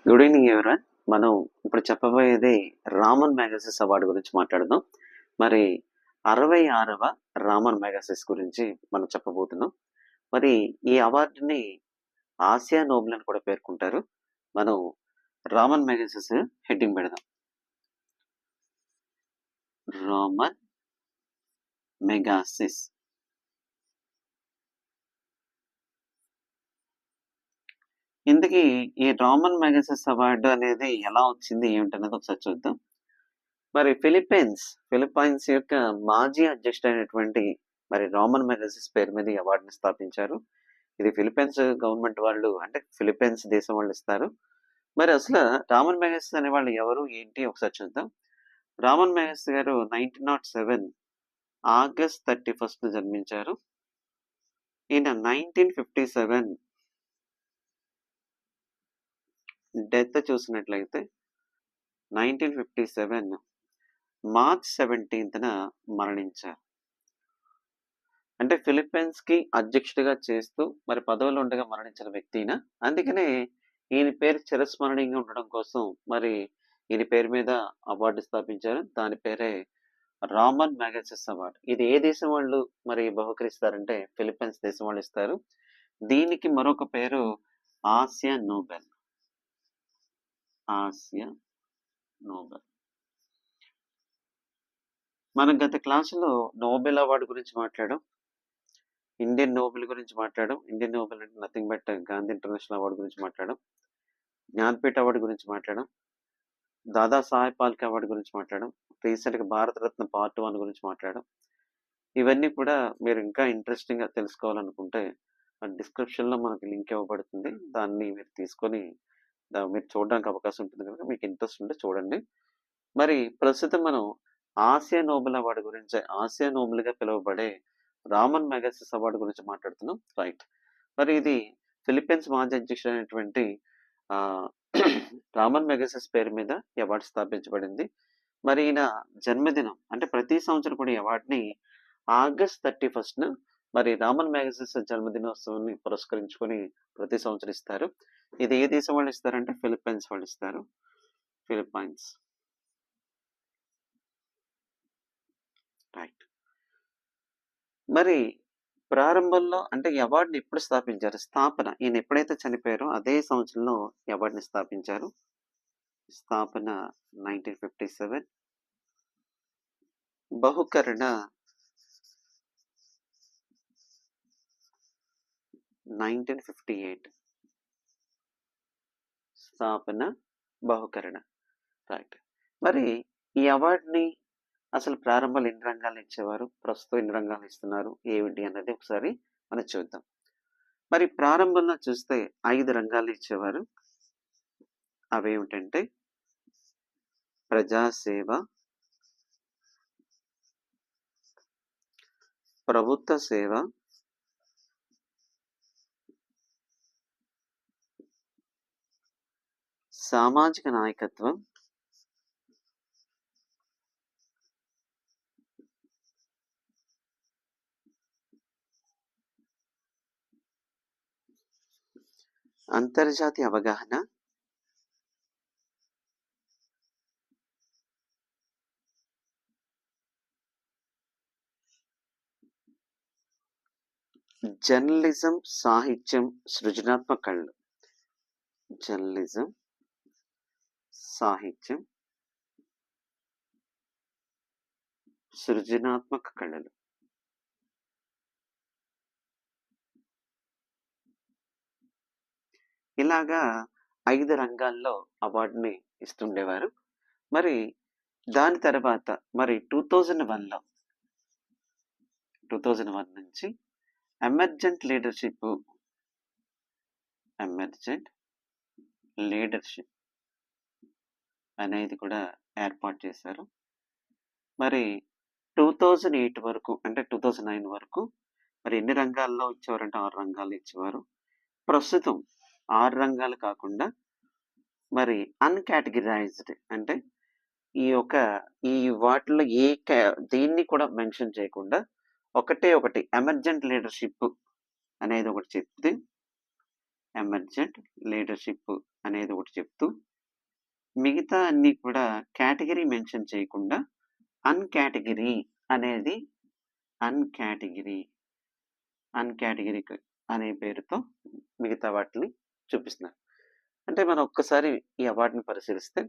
Good evening ఎవరన్. మనం ఇప్పుడు చెప్పబోయేది రామన్ మ్యాగసెస్ అవార్డు గురించి మాట్లాడదాం. మరి 66వ రామన్ మ్యాగసెస్ గురించి మనం చెప్పబోతున్నాం. మరి ఈ అవార్డుని ఆసియా నోబెల్ అని కూడా పేర్కొంటారు. మనం రామన్ మ్యాగసెస్ హెడ్డింగ్ పెడదాం. రామన్ మెగాసిస్. ఇంతకీ ఈ రామన్ మ్యాగసెస్ అవార్డు అనేది ఎలా వచ్చింది ఏమిటనేది ఒకసారి చూద్దాం. మరి ఫిలిప్పైన్స్ యొక్క మాజీ అధ్యక్షుడైనటువంటి మరి రామన్ మెగాసిస్ పేరు మీద ఈ అవార్డుని స్థాపించారు. ఇది ఫిలిప్పైన్స్ గవర్నమెంట్ వాళ్ళు, అంటే ఫిలిప్పైన్స్ దేశం వాళ్ళు ఇస్తారు. మరి అసలు రామన్ మెగాసిస్ అనే వాళ్ళు ఎవరు ఏంటి ఒకసారి చూద్దాం. రామన్ మెగాసిస్ గారు 1907 ఆగస్ట్ 31 జన్మించారు. ఈయన 1957 డెత్ చూసినట్లయితే 1957 మార్చ్ 17న మరణించారు. అంటే ఫిలిప్పైన్స్ కి అధ్యక్షుడిగా చేస్తూ మరి పదవిలో ఉండగా మరణించిన వ్యక్తి ఈయన. అందుకనే ఈయన పేరు చిరస్మరణీయంగా ఉండడం కోసం మరి ఈయన పేరు మీద అవార్డు స్థాపించారు. దాని పేరే రామన్ మ్యాగసెస్ అవార్డు. ఇది ఏ దేశం వాళ్ళు మరి బహుకరిస్తారంటే ఫిలిప్పైన్స్ దేశం వాళ్ళు ఇస్తారు. దీనికి మరొక పేరు ఆసియా నోబెల్. Asia Nobel. మనం గత క్లాసులో నోబెల్ అవార్డు గురించి మాట్లాడాం. ఇండియన్ నోబెల్ గురించి మాట్లాడాం. ఇండియన్ నోబెల్ అంటే nothing but Gandhi international award గురించి మాట్లాడాం. జ్ఞాన్పీఠ అవార్డు గురించి మాట్లాడాం. దాదా సాహెబ్ ఫాల్కే అవార్డు గురించి మాట్లాడాం. రీసెంట్గా భారతరత్న పార్ట్ 1 గురించి మాట్లాడాం. ఇవన్నీ కూడా మీరు ఇంకా ఇంట్రెస్టింగ్గా తెలుసుకోవాలనుకుంటే డిస్క్రిప్షన్లో మనకు లింక్ ఇవ్వబడుతుంది. దాన్ని మీరు తీసుకొని మీరు చూడడానికి అవకాశం ఉంటుంది కనుక మీకు ఇంట్రెస్ట్ ఉంటే చూడండి. మరి ప్రస్తుతం మనం ఆసియా నోబెల్ అవార్డు గురించి, ఆసియా నోబెల్గా పిలువబడే రామన్ మ్యాగసెస్ అవార్డు గురించి మాట్లాడుతున్నాం. రైట్. మరి ఇది ఫిలిప్పైన్స్ మాజీ అధ్యక్షుడైనటువంటి రామన్ మెగాసిస్ పేరు మీద ఈ అవార్డు స్థాపించబడింది. మరి ఈయన జన్మదినం అంటే ప్రతి సంవత్సరం కూడా ఈ అవార్డుని ఆగస్ట్ 31న మరి రామన్ మెగాసిస్ జన్మదినోత్సవాన్ని పురస్కరించుకొని ప్రతి సంవత్సరం ఇస్తారు. ఇది ఏ దేశం వాళ్ళు ఇస్తారంటే ఫిలిప్పైన్స్ వాళ్ళు ఇస్తారు. ఫిలిప్పైన్స్. రైట్. మరి ప్రారంభంలో అంటే ఈ అవార్డుని ఎప్పుడు స్థాపించారు? ఈయన ఎప్పుడైతే చనిపోయారో అదే సంవత్సరంలో ఈ అవార్డుని స్థాపించారు. స్థాపన 1957. బహుకరణ 1958. స్థాపన బహుకరణ. రైట్. మరి ఈ అవార్డుని అసలు ప్రారంభంలో ఎన్ని రంగాలు ఇచ్చేవారు, ప్రస్తుతం ఎన్ని రంగాలు ఇస్తున్నారు, ఏమిటి అన్నది ఒకసారి మనం చూద్దాం. మరి ప్రారంభంలో చూస్తే 5 రంగాలు ఇచ్చేవారు. అవేమిటంటే ప్రజాసేవ, ప్రభుత్వ సేవ, సామాజిక నాయకత్వం, అంతర్జాతీయ అవగాహన, జర్నలిజం, సాహిత్యం, సృజనాత్మక కళలు. జర్నలిజం, సాహిత్యం, సృజనాత్మక కళలు. ఇలాగా 5 రంగాల్లో అవార్డుని ఇస్తుండేవారు. మరి దాని తర్వాత మరి 2001 నుంచి ఎమర్జెంట్ లీడర్షిప్ అనేది కూడా ఏర్పాటు చేశారు. మరి 2008 వరకు అంటే 2009 వరకు మరి ఎన్ని రంగాల్లో ఇచ్చేవారంటే 6 రంగాలు ఇచ్చేవారు. ప్రస్తుతం 6 రంగాలు కాకుండా మరి అన్‌కేటగరైజ్డ్ అంటే ఈ వాటిలో దీన్ని కూడా మెన్షన్ చేయకుండా ఒకటి ఎమర్జెంట్ లీడర్షిప్ అనేది ఒకటి చెప్తే ఎమర్జెంట్ లీడర్షిప్ అనేది ఒకటి చెప్తూ, మిగతా అన్నీ కూడా కేటగరీ మెన్షన్ చేయకుండా అన్‌కేటగరీ అనేది అన్‌కేటగరీ, అన్‌కేటగరీక్ అనే పేరుతో మిగతా వాటిని చూపిస్తున్నారు. అంటే మనం ఒక్కసారి ఈ అవార్డ్‌ని పరిశీలిస్తే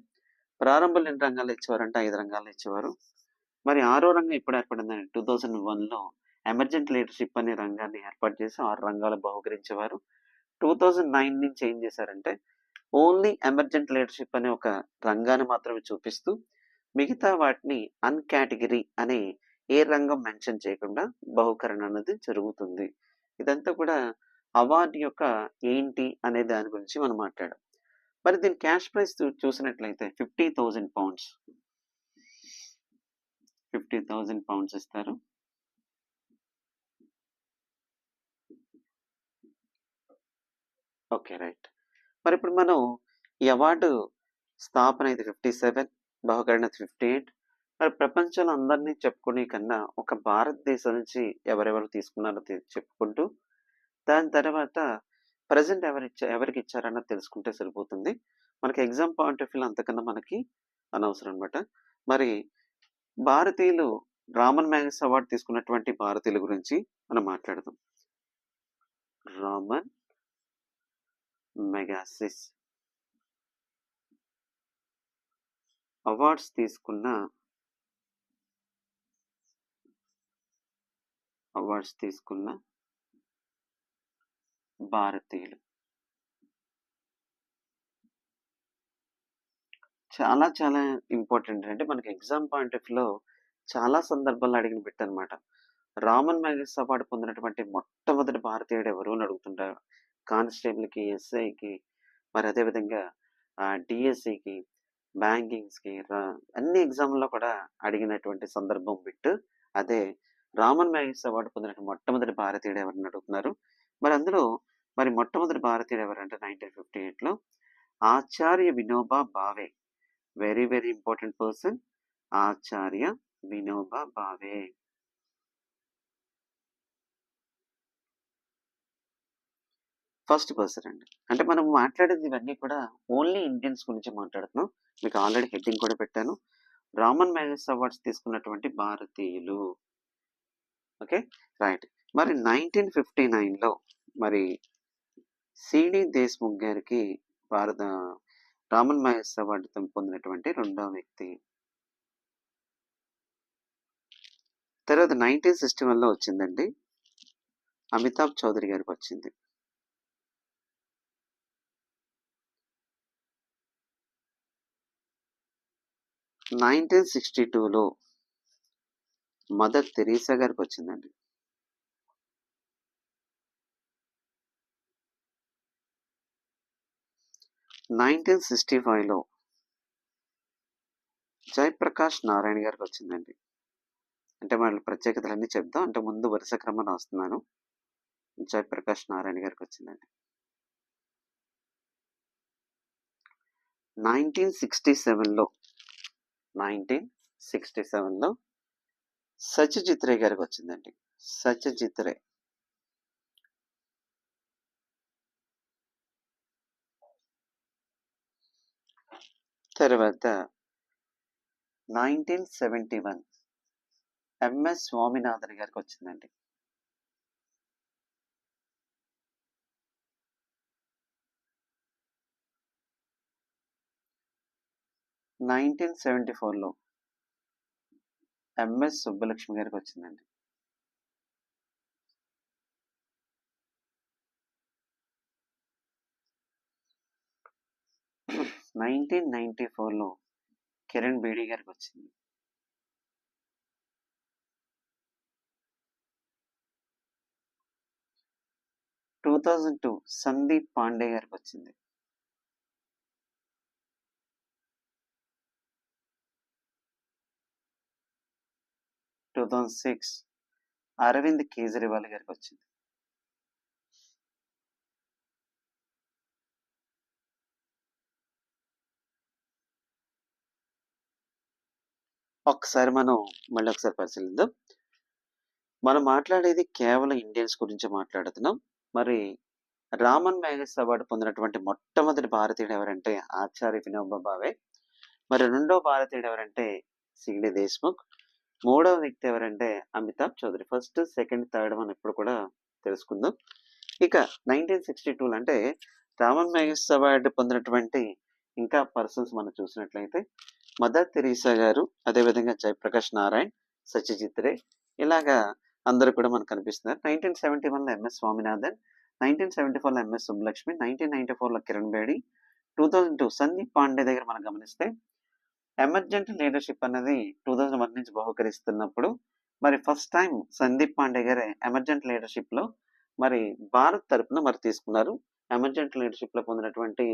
ప్రారంభంలో ఎన్ని రంగాల్లో ఇచ్చేవారంటే 5 రంగాల్లో ఇచ్చేవారు. మరి 6వ రంగం ఎప్పుడు ఏర్పడిందంటే 2001లో ఎమర్జెంట్ లీడర్‌షిప్ అనే రంగాన్ని ఏర్పాటు చేసి 6 రంగాలు బహూకరించేవారు. 2009 నుంచి ఏం చేశారంటే ఓన్లీ ఎమర్జెంట్ లీడర్‌షిప్ అనే ఒక రంగాన్ని మాత్రమే చూపిస్తూ, మిగతా వాటిని అన్‌కేటగరీ అనే ఏ రంగం మెన్షన్ చేయకుండా బహూకరణ అనేది జరుగుతుంది. ఇదంతా కూడా అవార్డ్ యొక్క ఏంటి అనే దాని గురించి మనం మాట్లాడాం. మరి దీని క్యాష్ ప్రైజ్ చూసినట్లయితే £50,000. £50,000 ఇస్తారు. ఓకే. రైట్. మరిప్పుడు మనం ఈ అవార్డు స్థాపన అయితే 57, బహుకరణ 58. మరి ప్రపంచంలో అందరినీ చెప్పుకునే కన్నా ఒక భారతదేశం నుంచి ఎవరెవరు తీసుకున్నారో చెప్పుకుంటూ, దాని తర్వాత ప్రెజెంట్ ఎవరికిచ్చారన్నది తెలుసుకుంటే సరిపోతుంది. మనకి ఎగ్జామ్ పాయింట్ ఆఫ్ వ్యూలో అంతకన్నా మనకి అనవసరం అనమాట. మరి భారతీయులు రామన్ మ్యాగస్ అవార్డ్ తీసుకున్నటువంటి భారతీయుల గురించి మనం మాట్లాడదాం. రామన్ మెగాసిస్ అవార్డ్స్ తీసుకున్న భారతీయులు. చాలా చాలా ఇంపార్టెంట్. అంటే మనకి ఎగ్జామ్ పాయింట్ ఆఫ్ వ్యూలో చాలా సందర్భాల్లో అడిగిన బిట్ అనమాట. రామన్ మ్యాగస్ అవార్డ్ పొందినటువంటి మొట్టమొదటి భారతీయుడు ఎవరు అని అడుగుతుంటారు. కానిస్టేబుల్‌కి, ఎస్ఐకి, మరి అదేవిధంగా డీఎస్సీకి, బ్యాంకింగ్స్‌కి అన్ని ఎగ్జామ్‌లో కూడా అడిగినటువంటి సందర్భం బిట్. అదే రామన్ మ్యాగస్ అవార్డ్ పొందిన మొట్టమొదటి భారతీయుడు ఎవరని అడుగుతున్నారు. మరి అందులో మొట్టమొదటి భారతీయుడు ఎవరంటే 1958లో Acharya Vinoba Bhave. Very very important person Acharya Vinoba Bhave. First person అండి. అంటే మనం మాట్లాడేది ఇవన్నీ కూడా ఓన్లీ ఇండియన్స్ గురించి మాట్లాడుతున్నాం. మీకు ఆల్రెడీ హెడ్డింగ్ కూడా పెట్టాను. రామన్ మ్యాగస్ అవార్డ్స్ తీసుకున్నటువంటి భారతీయులు. ఓకే. రైట్. మరి 1959లో మరి సిడి దేశ్ముఖ్ గారికి రామన్ మ్యాగస్ అవార్డు పొందినటువంటి రెండవ వ్యక్తి. తర్వాత 1961లో వచ్చిందండి. అమితాబ్ చౌదరి గారికి వచ్చింది. 1962లో మదర్ తెరీసా గారికి వచ్చిందండి. 1965లో జయప్రకాష్ నారాయణ గారికి వచ్చిందండి. అంటే వాళ్ళ ప్రత్యేకతలన్నీ చెప్దాం. అంటే ముందు వరుస క్రమం రాస్తున్నాను. జయప్రకాష్ నారాయణ గారికి వచ్చిందండి. 1967లో సత్యజిత్ రే గారికి వచ్చిందండి. సత్యజిత్ రే. తర్వాత 1971 ఎంఎస్ స్వామినాథన్ గారికి వచ్చిందండి. 1974లో ఎంఎస్ సుబ్బలక్ష్మి గారికి వచ్చిందండి. 1994లో కిరణ్ బేడి గారికి వచ్చింది. 2002 సందీప్ పాండే గారికి వచ్చింది. 2006 అరవింద్ కేజ్రీవాల్ గారికి వచ్చింది. 'ఒకసారి మనం మళ్ళీ ఒకసారి పరిశీలిద్దాం. మనం మాట్లాడేది కేవలం ఇండియన్స్ గురించి మాట్లాడుతున్నాం. మరి రామన్ మ్యాగస్ అవార్డు పొందినటువంటి మొట్టమొదటి భారతీయుడు ఎవరంటే ఆచార్య వినోబా భావే. మరి రెండో భారతీయుడు ఎవరంటే సిడి దేశ్ముఖ్. మూడవ వ్యక్తి ఎవరంటే Amitabh Chaudhary. First, second, third మనం ఇప్పుడు కూడా తెలుసుకుందాం. ఇక 1962 అంటే రామన్ మ్యాగస్ అవార్డు పొందినటువంటి ఇంకా పర్సన్స్ మనం చూసినట్లయితే మదర్ తెరీసా గారు, అదేవిధంగా జయప్రకాష్ నారాయణ్, సత్యజిత్ రే, ఇలాగా అందరూ కూడా మనకు కనిపిస్తున్నారు. 1971లో ఎంఎస్ స్వామినాథన్, 1974లో ఎంఎస్ సుబ్బలక్ష్మి, 1994లో కిరణ్ బేడి, 2002 సందీప్ పాండే దగ్గర మనం గమనిస్తే ఎమర్జెంట్ లీడర్షిప్ అనేది 2001 నుంచి బహుకరిస్తున్నప్పుడు మరి ఫస్ట్ టైం సందీప్ పాండే గారు ఎమర్జెంట్ లీడర్షిప్ లో మరి భారత్ తరపున మరి తీసుకున్నారు. ఎమర్జెంట్ లీడర్షిప్ లో పొందినటువంటి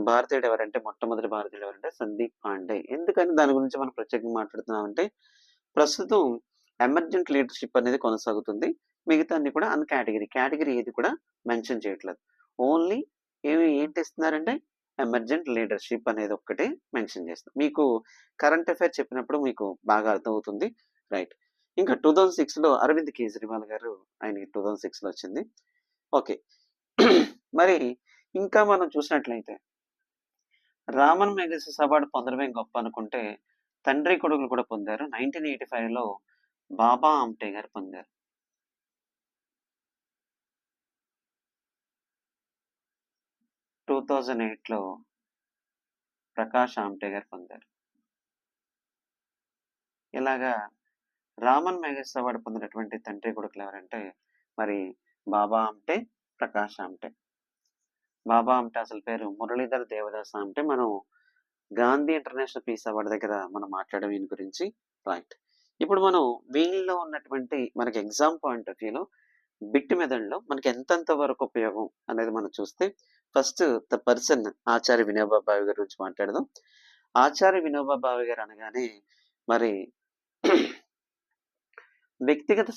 భారతీయుడు ఎవరంటే మొట్టమొదటి భారతీయుడు ఎవరంటే సందీప్ పాండే. ఎందుకని దాని గురించి మనం ప్రత్యేకంగా మాట్లాడుతున్నామంటే ప్రస్తుతం ఎమర్జెంట్ లీడర్షిప్ అనేది కొనసాగుతుంది. మిగతా అన్ని కూడా అన్ కేటగిరీ ఏది కూడా మెన్షన్ చేయట్లేదు. ఓన్లీ ఏంటి ఇస్తున్నారంటే ఎమర్జెంట్ లీడర్షిప్ అనేది ఒక్కటే మెన్షన్ చేస్తాం. మీకు కరెంట్ అఫైర్ చెప్పినప్పుడు మీకు బాగా అర్థమవుతుంది. రైట్. ఇంకా 2006లో అరవింద్ కేజ్రీవాల్ గారు, ఆయనకి 2006లో వచ్చింది. ఓకే. మరి ఇంకా మనం చూసినట్లయితే రామన్ మ్యాగసెస్ అవార్డు పొందడమే గొప్ప అనుకుంటే తండ్రి కొడుకులు కూడా పొందారు. 1985లో బాబా ఆమ్టే గారు పొందారు. 2008లో ప్రకాష్ ఆమ్టే గారు పొందారు. ఇలాగా రామన్ మ్యాగస్ అవార్డు పొందినటువంటి తండ్రి కొడుకులు ఎవరంటే మరి బాబా ఆమ్టే, ప్రకాష్ ఆమ్టే. బాబా ఆమ్టే అసలు పేరు మురళీధర్ దేవదాస్ ఆమ్టే. మనం గాంధీ ఇంటర్నేషనల్ పీస్ అవార్డు దగ్గర మనం మాట్లాడే వీని గురించి. రైట్. ఇప్పుడు మనం వీళ్ళలో ఉన్నటువంటి మనకి ఎగ్జామ్ పాయింట్ ఆఫ్ వ్యూలో బిట్ మెథడ్లో మనకి ఎంతెంత వరకు ఉపయోగం అనేది మనం చూస్తే first the person Acharya Vinoba Bhave గారి గురించి మాట్లాడదాం. ఆచార్య వినోబా భావే గారు అనగానే మరి వ్యక్తిగత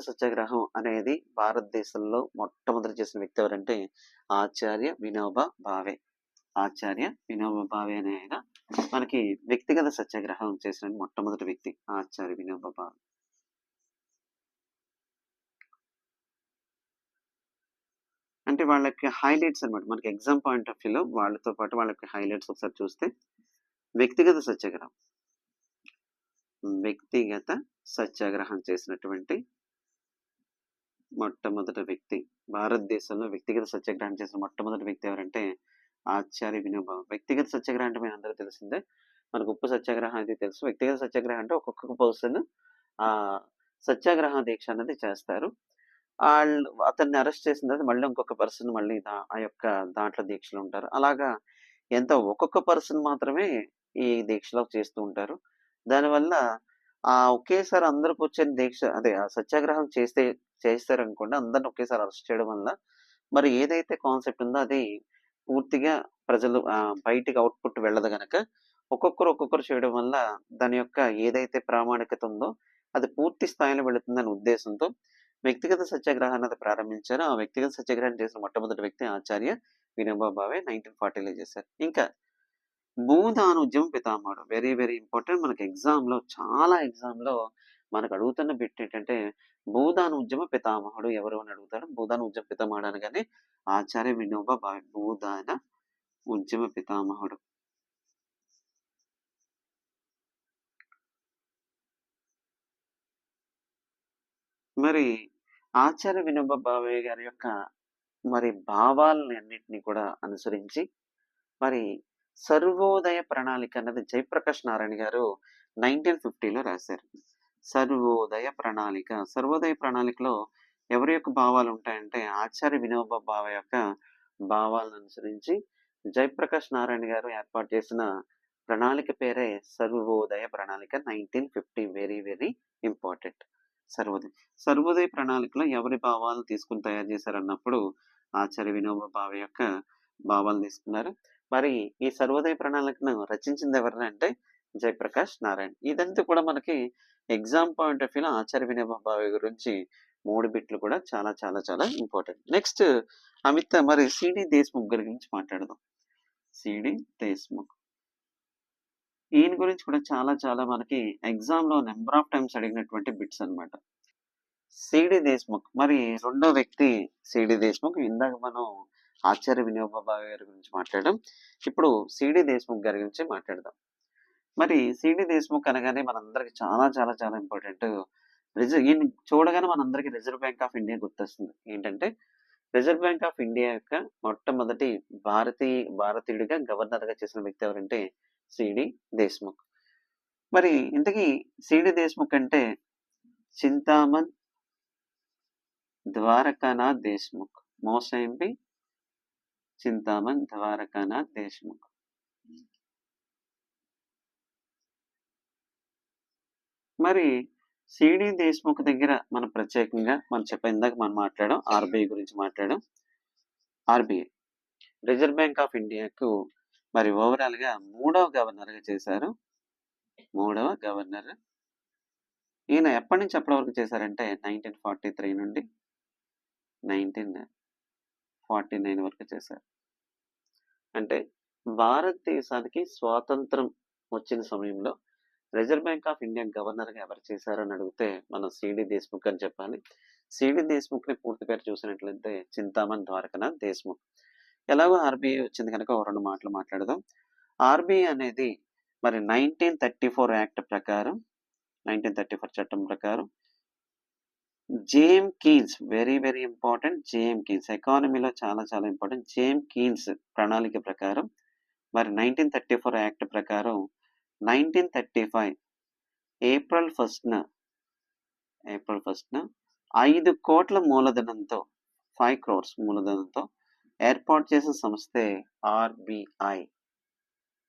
సత్యాగ్రహం అనేది భారతదేశంలో మొట్టమొదటి చేసిన వ్యక్తి ఎవరంటే ఆచార్య వినోబా భావే. ఆచార్య వినోబా భావే అనే ఆయన మనకి వ్యక్తిగత సత్యాగ్రహం చేసిన మొట్టమొదటి వ్యక్తి ఆచార్య వినోబా భావే. అంటే వాళ్ళకి హైలైట్స్ అనమాట. మనకి ఎగ్జామ్ పాయింట్ ఆఫ్ వ్యూలో వాళ్ళతో పాటు వాళ్ళకి హైలైట్స్ ఒకసారి చూస్తే వ్యక్తిగత సత్యాగ్రహం చేసినటువంటి మొట్టమొదటి వ్యక్తి, భారతదేశంలో వ్యక్తిగత సత్యాగ్రహం చేసిన మొట్టమొదటి వ్యక్తి ఎవరంటే ఆచార్య వినోబా. వ్యక్తిగత సత్యాగ్రహం అంటే అందరూ తెలిసిందే. మనకు ఉప్పు సత్యాగ్రహం అయితే తెలుసు. వ్యక్తిగత సత్యాగ్రహం అంటే ఒక్కొక్క పర్సన్ ఆ సత్యాగ్రహ దీక్ష అనేది చేస్తారు. అతన్ని అరెస్ట్ చేసిన తర్వాత మళ్ళీ ఇంకొక పర్సన్ మళ్ళీ ఆ యొక్క దాంట్లో దీక్షలో ఉంటారు. అలాగా ఒక్కొక్క పర్సన్ మాత్రమే ఈ దీక్షలో చేస్తూ ఉంటారు. దానివల్ల ఒకేసారి అందరూ కూర్చొని దీక్ష అదే సత్యాగ్రహం చేస్తారనుకోండి, అందరిని ఒకేసారి అరెస్ట్ చేయడం వల్ల మరి ఏదైతే కాన్సెప్ట్ ఉందో అది పూర్తిగా ప్రజలు బయటికి అవుట్పుట్ వెళ్ళదు గనక ఒక్కొక్కరు చేయడం వల్ల దాని యొక్క ఏదైతే ప్రామాణికత ఉందో అది పూర్తి స్థాయిలో వెళుతుందనే ఉద్దేశంతో వ్యక్తిగత సత్యాగ్రహాన్ని అది ప్రారంభించారు. ఆ వ్యక్తిగత సత్యాగ్రహం చేసిన మొట్టమొదటి వ్యక్తి ఆచార్య వినోబా భావే 1940లో చేశారు. ఇంకా భూదాన ఉద్యమం పితామహుడు వెరీ వెరీ ఇంపార్టెంట్. మనకి చాలా ఎగ్జామ్లో మనకు అడుగుతున్న బిట్ ఏంటంటే భూదాన ఉద్యమ పితామహుడు ఎవరు అని అడుగుతాడు. భూదాన ఉద్యమ పితామహుడు అనగానే ఆచార్య వినోబా భావే భూదాన ఉద్యమ పితామహుడు. మరి ఆచార్య వినోబా భావే గారి యొక్క మరి భావాలని అన్నింటినీ కూడా అనుసరించి మరి సర్వోదయ ప్రణాళిక అన్నది జయప్రకాష్ నారాయణ గారు 1950లో రాశారు. సర్వోదయ ప్రణాళికలో ఎవరి యొక్క భావాలు ఉంటాయంటే ఆచార్య వినోబా భావే యొక్క భావాలను అనుసరించి జయప్రకాష్ నారాయణ గారు ఏర్పాటు చేసిన ప్రణాళిక పేరే సర్వోదయ ప్రణాళిక 1950. Very very important. సర్వోదయ ప్రణాళికలో ఎవరి భావాలు తీసుకుని తయారు చేశారన్నప్పుడు ఆచార్య వినోబా భావే యొక్క భావాలు తీసుకున్నారు. మరి ఈ సర్వోదయ ప్రణాళికను రచించింది ఎవరంటే జయప్రకాష్ నారాయణ్. ఇదంతా కూడా మనకి ఎగ్జామ్ పాయింట్ ఆఫ్ వ్యూలో ఆచార్య వినోబా భావే గురించి 3 బిట్లు కూడా చాలా చాలా చాలా ఇంపార్టెంట్. నెక్స్ట్ మరి సిడి దేశ్ముఖ్ గారి గురించి మాట్లాడదాం. సిడి దేశ్ముఖ్ ఈయన గురించి కూడా చాలా చాలా మనకి ఎగ్జామ్ లో నెంబర్ ఆఫ్ టైమ్స్ అడిగినటువంటి బిట్స్ అన్నమాట. సిడి దేశ్ముఖ్. మరి రెండో వ్యక్తి సిడి దేశ్ముఖ్. ఇందాక మనం ఆచార్య వినోబా భావే గారి గురించి మాట్లాడాం. ఇప్పుడు సిడి దేశ్ముఖ్ గారి గురించి మాట్లాడదాం. మరి సిడి దేశ్ముఖ్ అనగానే మనందరికి చాలా చాలా చాలా ఇంపార్టెంట్. ఈయన చూడగానే మనందరికి రిజర్వ్ బ్యాంక్ ఆఫ్ ఇండియా గుర్తొస్తుంది. ఏంటంటే రిజర్వ్ బ్యాంక్ ఆఫ్ ఇండియా యొక్క మొట్టమొదటి భారతీయుడిగా గవర్నర్గా చేసిన వ్యక్తి ఎవరంటే సిడి దేశ్ముఖ్. మరి ఇంతకీ సిడి దేశ్ముఖ్ అంటే చింతామన్ ద్వారకానాథ్ దేశ్ముఖ్. మోసంపి చింతామన్ ద్వారకానాథ్ దేశ్ముఖ్. మరి సిడి దేశ్ముఖ్ దగ్గర మనం ప్రత్యేకంగా ఇందాక మనం మాట్లాడాం, ఆర్బీఐ గురించి మాట్లాడాం. ఆర్బీఐ రిజర్వ్ బ్యాంక్ ఆఫ్ ఇండియాకు మరి ఓవరాల్ గా 3వ గవర్నర్గా చేశారు. 3వ గవర్నర్. ఈయన ఎప్పటి నుంచి ఎప్పటి వరకు చేశారంటే 1943 నుండి 1949 వరకు చేశారు. అంటే భారతదేశానికి స్వాతంత్రం వచ్చిన సమయంలో రిజర్వ్ బ్యాంక్ ఆఫ్ ఇండియా గవర్నర్గా ఎవరు చేశారని అడిగితే మనం సిడి దేశ్ముఖ్ అని చెప్పాలి. సిడి దేశ్ముఖ్ ని పూర్తి పేరు చూసినట్లయితే చింతామన్ ద్వారకానాథ్ దేశ్ముఖ్. ఎలాగో ఆర్బీఐ వచ్చింది కనుక ఒక 2 మాటలు మాట్లాడదాం. ఆర్బీఐ అనేది మరి 1934 యాక్ట్ ప్రకారం 1934 చట్టం ప్రకారం J M Keynes, very very important, J M Keynes ఎకానమీలో చాలా చాలా ఇంపార్టెంట్. జేఎం కీన్స్ ప్రణాళిక ప్రకారం మరి 1934 యాక్ట్ ప్రకారం 1935 ఏప్రిల్ 1న 5 కోట్ల మూలధనంతో 5 crores మూలధనంతో ఏర్పాటు చేసిన సంస్థే RBI,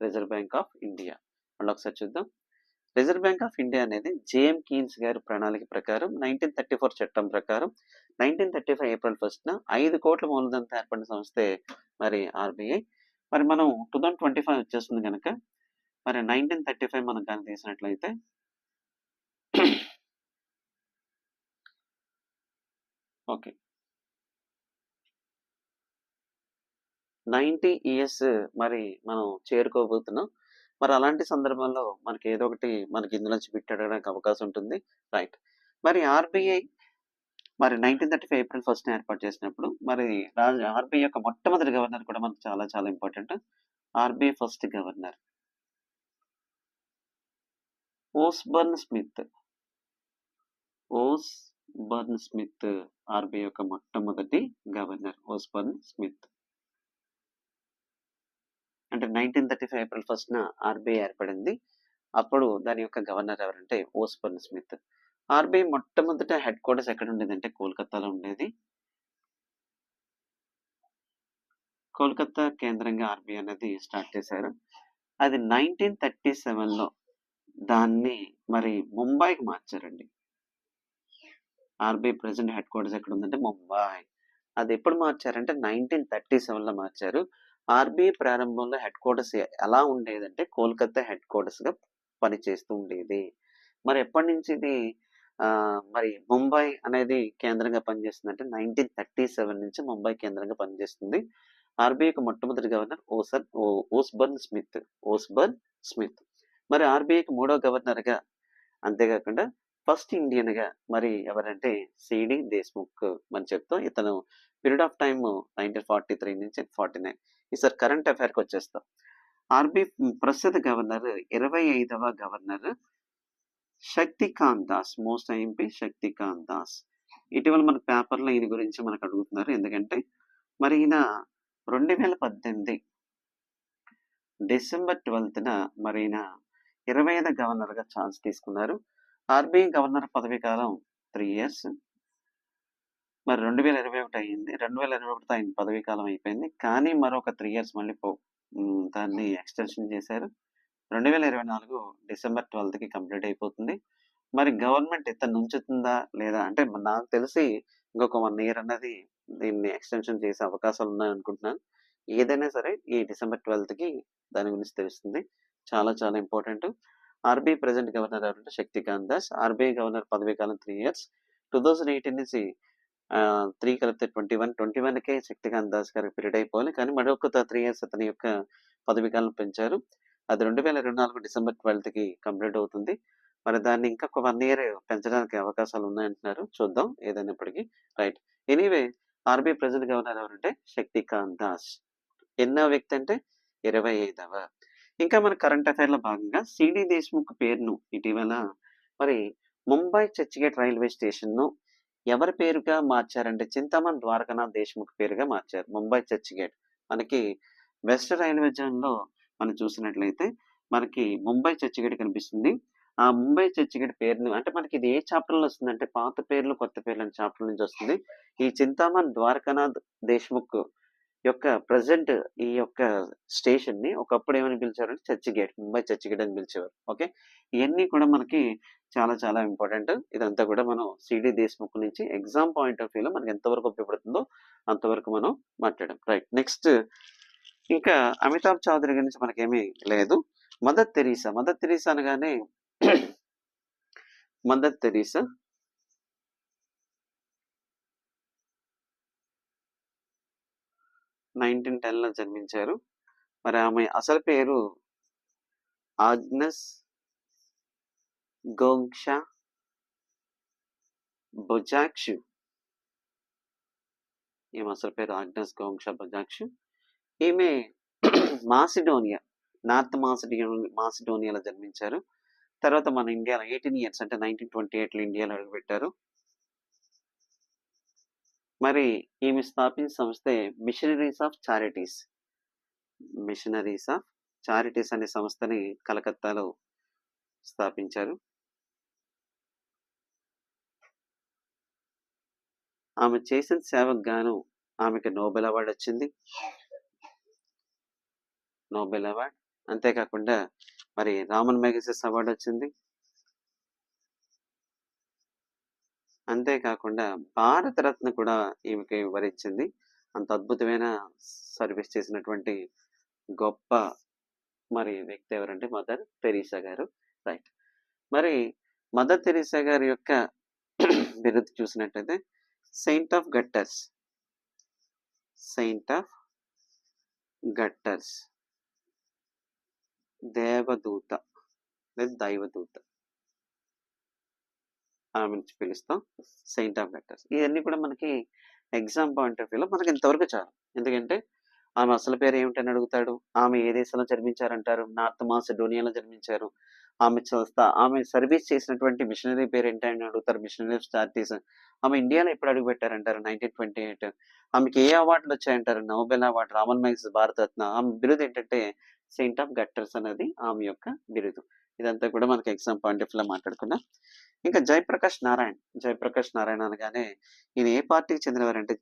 Reserve Bank of India. మళ్ళీ ఒకసారి చూద్దాం. రిజర్వ్ బ్యాంక్ ఆఫ్ ఇండియా అనేది జేఎం కీన్స్ గారి ప్రణాళిక ప్రకారం 1934 చట్టం ప్రకారం 1935 ఏప్రిల్ 1న 5 కోట్ల మూలధనంతో ఏర్పడిన సంస్థే మరి ఆర్బీఐ. మరి మనం 2025 వచ్చేస్తుంది కనుక మరి 1935 మనం కానీ తీసినట్లయితే ఓకే 90 years మరి మనం చేరుకోబోతున్నాం. మరి అలాంటి సందర్భంలో మనకి ఏదో ఒకటి మనకి ఇందులోంచి బిట్ అడగడానికి అవకాశం ఉంటుంది. రైట్. మరి ఆర్బీఐ మరి 1935 ఏప్రిల్ 1న ఏర్పాటు చేసినప్పుడు మరి ఆర్బీఐ యొక్క మొట్టమొదటి గవర్నర్ కూడా మనకు చాలా చాలా important. RBI first governor Osborne Smith. Osborne Smith RBI యొక్క మొట్టమొదటి గవర్నర్ ఓస్బర్న్ స్మిత్. అంటే 1935 ఏప్రిల్ 1న ఆర్బీఐ ఏర్పడింది. అప్పుడు దాని యొక్క గవర్నర్ ఎవరంటే ఓస్బర్న్ స్మిత్. ఆర్బీఐ మొట్టమొదట హెడ్ క్వార్టర్స్ ఎక్కడ ఉండేదంటే కోల్కతాలో ఉండేది. కోల్కతా కేంద్రంగా ఆర్బీఐ అనేది స్టార్ట్ చేశారు. అది 1937లో దాన్ని మరి ముంబైకి మార్చారండి. ఆర్బీఐ ప్రెసెంట్ హెడ్ క్వార్టర్స్ ఎక్కడ ఉందంటే ముంబై. అది ఎప్పుడు మార్చారంటే 1937లో మార్చారు. ఆర్బీఐ ప్రారంభంలో హెడ్ క్వార్టర్స్ ఎలా ఉండేదంటే కోల్కతా హెడ్ క్వార్టర్స్ గా పనిచేస్తూ ఉండేది. మరి ఎప్పటి నుంచి ఇది మరి ముంబై అనేది కేంద్రంగా పనిచేస్తుంది అంటే 1937 నుంచి ముంబై కేంద్రంగా పనిచేస్తుంది. ఆర్బీఐకి మొట్టమొదటి గవర్నర్ ఓస్బర్న్ స్మిత్. మరి ఆర్బీఐకి 3వ గవర్నర్గా అంతేకాకుండా ఫస్ట్ ఇండియన్ గా మరి ఎవరంటే సిడి దేశ్ముఖ్ అని చెప్తాం. ఇతను పీరియడ్ ఆఫ్ టైమ్ 1943 నుంచి 49. ఈసారి కరెంట్ అఫైర్కి వచ్చేస్తాం. ఆర్బీఐ ప్రస్తుత గవర్నర్ 25వ governor Shaktikanta Das. Most IMP Shaktikanta Das. ఇటీవల మన పేపర్లో ఈయన గురించి మనకు అడుగుతున్నారు. ఎందుకంటే మరి ఈయన 2018 డిసెంబర్ 12న మరి ఈయన 25వ గవర్నర్గా ఛాన్స్ తీసుకున్నారు. ఆర్బీఐ గవర్నర్ పదవీ కాలం 3 years. మరి 2021 అయ్యింది. 2021తో ఆయన పదవీ కాలం అయిపోయింది. కానీ మరొక 3 years మళ్ళీ దాన్ని ఎక్స్టెన్షన్ చేశారు. 2024 డిసెంబర్ 12కి కంప్లీట్ అయిపోతుంది. మరి గవర్నమెంట్ ఇతను ఉంచుతుందా లేదా అంటే నాకు తెలిసి ఇంకొక 1 year అన్నది దీన్ని ఎక్స్టెన్షన్ చేసే అవకాశాలు ఉన్నాయి అనుకుంటున్నాను. ఏదైనా సరే ఈ డిసెంబర్ 12కి దాని గురించి తెలుస్తుంది. చాలా చాలా ఇంపార్టెంట్. ఆర్బీఐ ప్రెసెంట్ గవర్నర్ ఎవరంటే శక్తికాంత్ దాస్. ఆర్బీఐ గవర్నర్ పదవీ కాలం 3 years. 2018 నుంచి 3 కలిపితే 21కే శక్తికాంత్ దాస్ గారికి పీరియడ్ అయిపోవాలి. కానీ మరొక 3 years అతని యొక్క పదవీ కాలం పెంచారు. అది 2024 డిసెంబర్ 12కి కంప్లీట్ అవుతుంది. మరి దాన్ని ఇంకా ఒక 1 ఇయర్ పెంచడానికి అవకాశాలు ఉన్నాయంటున్నారు. చూద్దాం ఏదైనప్పటికీ. Right. Anyway RBI present governor ఎవరంటే శక్తికాంత్ దాస్. ఎన్నో వ్యక్తి అంటే 25వ. ఇంకా మన కరెంట్ అఫైర్‌లో భాగంగా సీడీ దేశ్ముఖ్ పేరును ఇటీవల మరి ముంబై చర్చ్‌గేట్ రైల్వే స్టేషన్‌ను ఎవరి పేరుగా మార్చారంటే చింతామణి ద్వారకానాథ్ దేశ్ముఖ్ పేరుగా మార్చారు. ముంబై చర్చ్‌గేట్. మనకి వెస్ట్ రైల్వే జోన్‌లో మనం చూసినట్లయితే మనకి ముంబై చర్చ్‌గేట్ కనిపిస్తుంది. ఆ ముంబై చర్చ్‌గేట్ పేరును అంటే మనకి ఇది ఏ చాప్టర్‌లో వస్తుందంటే పాత పేర్లు, కొత్త పేర్లు అనే చాప్టర్ నుంచి వస్తుంది. ఈ చింతామణి ద్వారకానాథ్ దేశ్ముఖ్ యొక్క ప్రెజెంట్ ఈ యొక్క స్టేషన్‌ని ఒకప్పుడు ఏమని పిలిచారంటే చర్చ్‌గేట్, ముంబై చర్చ్‌గేట్ అని పిలిచేవారు. ఓకే. ఇయన్నీ కూడా మనకి చాలా చాలా ఇంపార్టెంట్. ఇదంతా కూడా మనం సీడీ దేశ్ముఖ్ నుంచి ఎగ్జామ్ పాయింట్ ఆఫ్ వ్యూలో మనకి ఎంతవరకు ఉపయోగపడుతుందో అంతవరకు మనం మాట్లాడాం. రైట్. నెక్స్ట్ ఇంకా అమితాబ్ చౌదరి గురించి మనకేమీ లేదు. Mother Teresa. మదర్ తెరీసా అనగానే మదర్ తెరీసా 1910లో జన్మించారు. మరి ఆమె అసలు పేరు ఆగ్నెస్ గోంక్షా బొజాక్షు. ఈమె అసలు పేరు ఆగ్నెస్ గోంక్షా బొజాక్షు. ఈమె మాసిడోనియా, నార్త్ మాసిడోనియాలో జన్మించారు. తర్వాత మన ఇండియాలో 18 ఇయర్స్ అంటే 1928లో ఇండియాలో అడుగుపెట్టారు. మరి ఈమె స్థాపించిన సంస్థే missionaries of charities. Missionaries of charities అనే సంస్థని కలకత్తాలో స్థాపించారు. ఆమె చేసిన సేవకు గాను ఆమెకు నోబెల్ అవార్డు వచ్చింది. Nobel award. అంతేకాకుండా మరి రామన్ మెగసెస్ అవార్డు వచ్చింది. అంతేకాకుండా భారతరత్న కూడా ఈమెకి వరించింది. అంత అద్భుతమైన సర్వీస్ చేసినటువంటి గొప్ప మరి వ్యక్తి ఎవరంటే మదర్ తెరీసా గారు. రైట్. మరి మదర్ తెరీసా గారి యొక్క బిరుదు చూసినట్టయితే Saint of gutters. Saint of gutters. దేవదూత లేదా దైవదూత ఆమె నుంచి పిలుస్తాం. Saint of gutters. ఇవన్నీ కూడా మనకి ఎగ్జామ్ పాయింట్ ఆఫ్ వ్యూలో మనకి ఇంతవరకు చాలు. ఎందుకంటే ఆమె అసలు పేరు ఏమిటని అడుగుతాడు. ఆమె ఏ దేశంలో జన్మించారంటారు. నార్త్ మాసిడోనియాలో జన్మించారు. ఆమె సర్వీస్ చేసినటువంటి మిషనరీ పేరు ఏంటని అడుగుతారు. Missionary of charities. ఆమె ఇండియాలో ఎప్పుడు అడుగుపెట్టారంటారు. 1928. ఆమెకి ఏ అవార్డులు వచ్చాయంటారు. Nobel award, Ramon Magsaysay, Bharat Ratna. ఆమె బిరుదు ఏంటంటే సెయింట్ ఆఫ్ గట్టర్స్ అనేది ఆమె యొక్క బిరుదు. ఇదంతా కూడా మనకి ఎగ్జామ్ పాయింట్ ఆఫ్ వ్యూలో మాట్లాడుకున్నాం. ఇంకా జయప్రకాష్ నారాయణ్. జయప్రకాష్ నారాయణ అనగానే ఈయన ఏ పార్టీకి చెందినవారంటే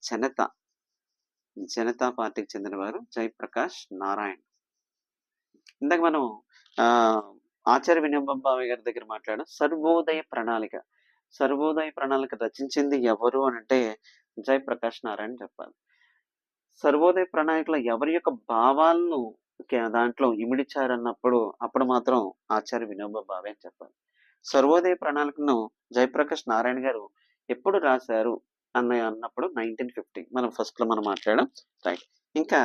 జనతా పార్టీకి చెందినవారు జయప్రకాష్ నారాయణ్. ఇందాక మనం ఆచార్య వినోబా భావే గారి దగ్గర మాట్లాడాం. సర్వోదయ ప్రణాళిక. సర్వోదయ ప్రణాళిక రచించింది ఎవరు అని అంటే జయప్రకాష్ నారాయణ చెప్పాలి. సర్వోదయ ప్రణాళికలో ఎవరి యొక్క భావాలను దాంట్లో ఇమిడిచారన్నప్పుడు అప్పుడు మాత్రం ఆచార్య వినోబా భావే అని చెప్పాలి. సర్వోదయ ప్రణాళికను జయప్రకాష్ నారాయణ గారు ఎప్పుడు రాశారు అన్నప్పుడు 1950. మనం ఫస్ట్ లో మనం మాట్లాడాం. రైట్. ఇంకా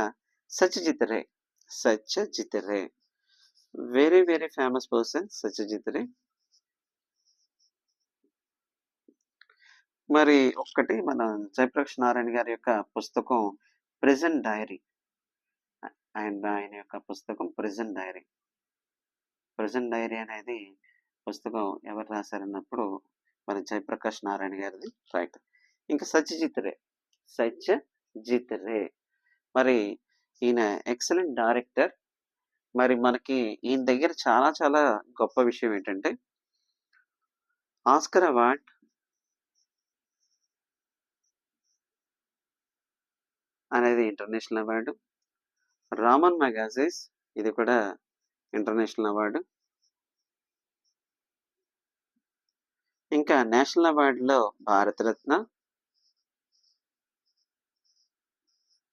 Satyajit Ray. Satyajit Ray very very famous person Satyajit Ray. మరి ఒక్కటి మన జయప్రకాష్ నారాయణ గారి యొక్క పుస్తకం ప్రెజెంట్ డైరీ. ఆయన యొక్క పుస్తకం ప్రెజెంట్ డైరీ. ప్రెజెంట్ డైరీ అనేది పుస్తకం ఎవరు రాశారన్నప్పుడు మన జయప్రకాష్ నారాయణ గారిది. రైట్. ఇంకా సత్యజిత్ రే. సత్యజిత్ రే మరి ఈయన ఎక్సలెంట్ డైరెక్టర్. మరి మనకి ఈయన దగ్గర చాలా చాలా గొప్ప విషయం ఏంటంటే ఆస్కర్ అవార్డ్, అనేది ఇంటర్నేషనల్ అవార్డు. రామన్ మెగసెస్ ఇది కూడా ఇంటర్నేషనల్ అవార్డు. ఇంకా నేషనల్ అవార్డులో భారతరత్న,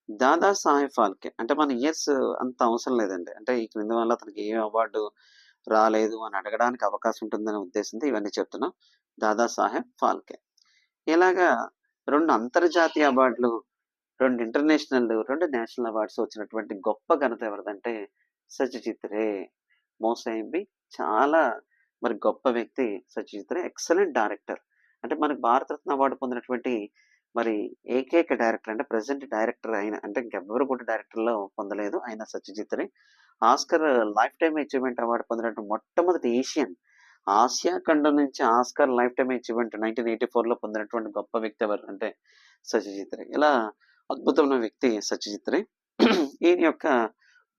దాదా సాహెబ్ ఫాల్కే. అంటే మన ఇయర్స్ అంత అవసరం లేదండి. అంటే ఈ క్రింది వల్ల అతనికి ఏ అవార్డు రాలేదు అని అడగడానికి అవకాశం ఉంటుందనే ఉద్దేశంతో ఇవన్నీ చెప్తున్నాం. దాదా సాహెబ్ ఫాల్కే. ఇలాగా 2 అంతర్జాతీయ అవార్డులు, 2 ఇంటర్నేషనల్, 2 నేషనల్ అవార్డ్స్ వచ్చినటువంటి గొప్ప ఘనత ఎవరిదంటే సత్యజిత్ రే. మోసైంబి చాలా మరి గొప్ప వ్యక్తి సత్యజిత్ రే. Excellent director. అంటే మనకు భారతరత్న అవార్డు పొందినటువంటి మరి ఏకైక డైరెక్టర్, అంటే ప్రెజెంట్ డైరెక్టర్ ఆయన, అంటే ఇంకెవ్వరు కూడా డైరెక్టర్‌లో పొందలేదు. ఆయన Satyajit Ray. Oscar lifetime achievement award పొందినటువంటి మొట్టమొదటి ఏషియన్. ఆసియా ఖండం నుంచి ఆస్కార్ లైఫ్ టైమ్ అచీవ్‌మెంట్ 1984లో పొందినటువంటి గొప్ప వ్యక్తి ఎవరు అంటే సత్యజిత్ రే. ఇలా అద్భుతమైన వ్యక్తి సత్యజిత్ రే. ఈయన యొక్క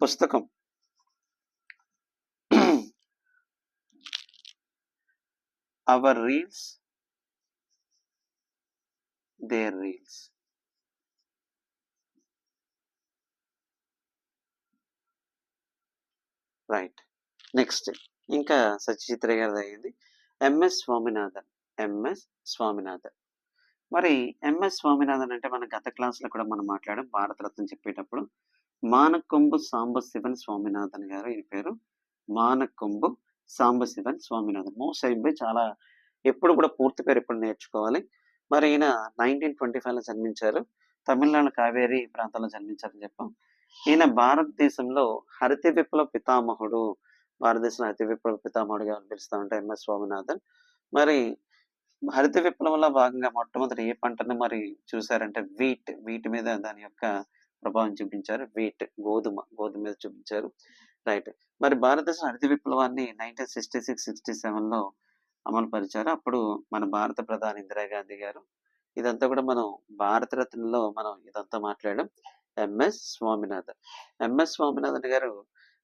పుస్తకం our reels their reels. Right. Next ఇంకా సత్యజిత్ రే గారిది అయింది. ఎంఎస్ స్వామినాథన్. ఎంఎస్ స్వామినాథన్. మరి ఎంఎస్ స్వామినాథన్ అంటే మన గత క్లాస్‌లో కూడా మనం మాట్లాడాం భారతరత్న చెప్పేటప్పుడు. మానకొంబు సాంబశివన్ స్వామినాథన్ గారు ఈయన పేరు. మానకొంబు సాంబశివన్ స్వామినాథన్. మోస్ట్ అయిపోయి చాలా ఎప్పుడు కూడా పూర్తి పేరు ఎప్పుడు నేర్చుకోవాలి. మరి ఈయన 1925లో జన్మించారు. తమిళనాడు కావేరి ప్రాంతంలో జన్మించారని చెప్పాం. ఈయన భారతదేశంలో హరిత విప్లవ పితామహుడు. భారతదేశంలో హరిత విప్లవ పితామహుడుగా పిలుస్తా ఉంటారు ఎంఎస్ స్వామినాథన్. మరి హరిత విప్లవంలో భాగంగా మొట్టమొదటి ఏ పంటను మరి చూసారంటే వీట్ మీద దాని యొక్క ప్రభావం చూపించారు. గోధుమ మీద చూపించారు. రైట్. మరి భారతదేశం హరిత విప్లవాన్ని 1966-67లో అమలు పరిచారు. అప్పుడు మన భారత ప్రధాని ఇందిరాగాంధీ గారు. ఇదంతా కూడా మనం భారతరత్నలో మనం ఇదంతా మాట్లాడాం. ఎంఎస్ స్వామినాథన్. ఎంఎస్ స్వామినాథన్ గారు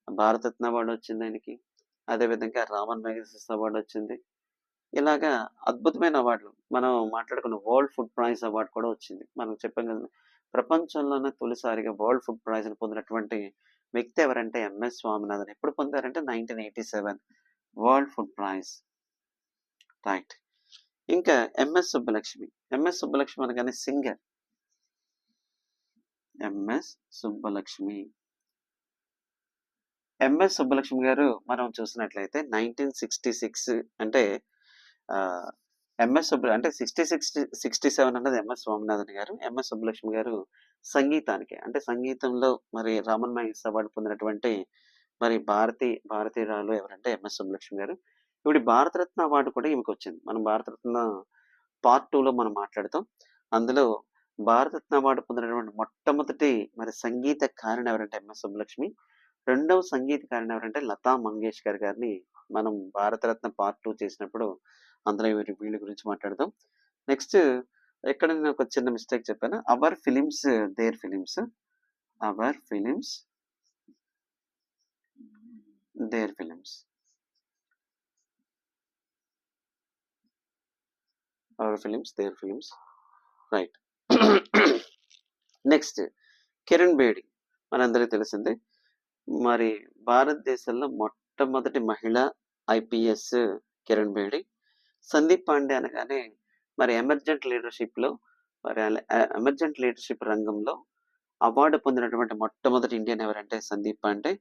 భారతరత్న అవార్డు వచ్చింది ఆయనకి. అదేవిధంగా రామన్ మెగసెస్ అవార్డు వచ్చింది. ఇలాగా అద్భుతమైన అవార్డులు మనం మాట్లాడుకున్న వరల్డ్ ఫుడ్ ప్రైజ్ అవార్డు కూడా వచ్చింది. మనం చెప్పాం కదా, ప్రపంచంలోనే తొలిసారిగా వరల్డ్ ఫుడ్ ప్రైజ్‌ని పొందినటువంటి వ్యక్తి ఎవరంటే ఎంఎస్ స్వామినాథన్. ఎప్పుడు పొందారంటే 1987 వరల్డ్ ఫుడ్ ప్రైజ్. రైట్. ఇంకా ఎంఎస్ సుబ్బలక్ష్మి. ఎంఎస్ సుబ్బలక్ష్మి అనగానే singer. M S Subbalakshmi. M S Subbalakshmi garu మనం చూసినట్లయితే 1966 అంటే ఎంఎస్ అంటే 67 అన్నది ఎంఎస్ స్వామినాథన్ గారు. ఎంఎస్ సుబ్బలక్ష్మి గారు సంగీతానికి, అంటే సంగీతంలో మరి రామన్ మ్యాగసెస్ అవార్డు పొందినటువంటి మరి భారతీయురాలు ఎవరంటే ఎంఎస్ సుబ్బలక్ష్మి గారు. ఇప్పుడు భారతరత్న అవార్డు కూడా ఈమెకు వచ్చింది. మనం భారతరత్న పార్ట్ 2లో మనం మాట్లాడతాం. అందులో భారతరత్న అవార్డు పొందినటువంటి మొట్టమొదటి మరి సంగీతకారిణి ఎవరంటే ఎంఎస్ సుబ్బలక్ష్మి. రెండవ సంగీతకారిణి ఎవరంటే లతా మంగేష్కర్ గారిని మనం భారతరత్న పార్ట్ 2 చేసినప్పుడు అందులో వీళ్ళ గురించి మాట్లాడదాం. నెక్స్ట్ ఎక్కడ నేను ఒక చిన్న మిస్టేక్ చెప్పాను. Our films their films. Our films their films. Our films their films. Right. Next Kiran Bedi. మనందరికీ తెలిసిందే. మరి భారతదేశంలో మొట్టమొదటి మహిళ ఐపీఎస్ కిరణ్ బేడి. సందీప్ పాండే అనగానే మరి ఎమర్జెంట్ లీడర్షిప్ రంగంలో అవార్డు పొందినటువంటి మొట్టమొదటి ఇండియన్ ఎవరంటే సందీప్ పాండే.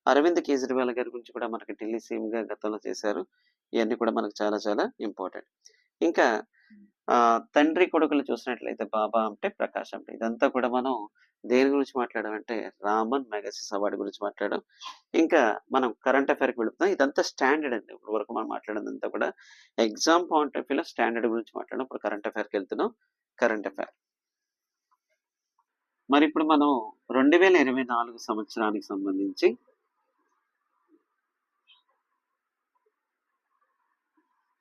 అరవింద్ కేజ్రీవాల్ గారి గురించి కూడా మనకి ఢిల్లీ సీఎంగా గతంలో చేశారు. ఇవన్నీ కూడా మనకు చాలా చాలా ఇంపార్టెంట్. ఇంకా తండ్రి కొడుకులు చూసినట్లయితే బాబా అంటే ప్రకాష్ అంటే. ఇదంతా కూడా మనం దేని గురించి మాట్లాడామంటే రామన్ మెగసెస్ అవార్డు గురించి మాట్లాడాం. ఇంకా మనం కరెంట్ అఫైర్కి వెళుతున్నాం. ఇదంతా స్టాండర్డ్ అండి. ఇప్పుడు వరకు మనం మాట్లాడినంతా కూడా ఎగ్జామ్ పాయింట్ ఆఫ్ వ్యూలో స్టాండర్డ్ గురించి మాట్లాడడం. ఇప్పుడు కరెంట్ అఫైర్కి వెళ్తున్నాం. Current affair. మరి ఇప్పుడు మనం 2024 సంవత్సరానికి సంబంధించి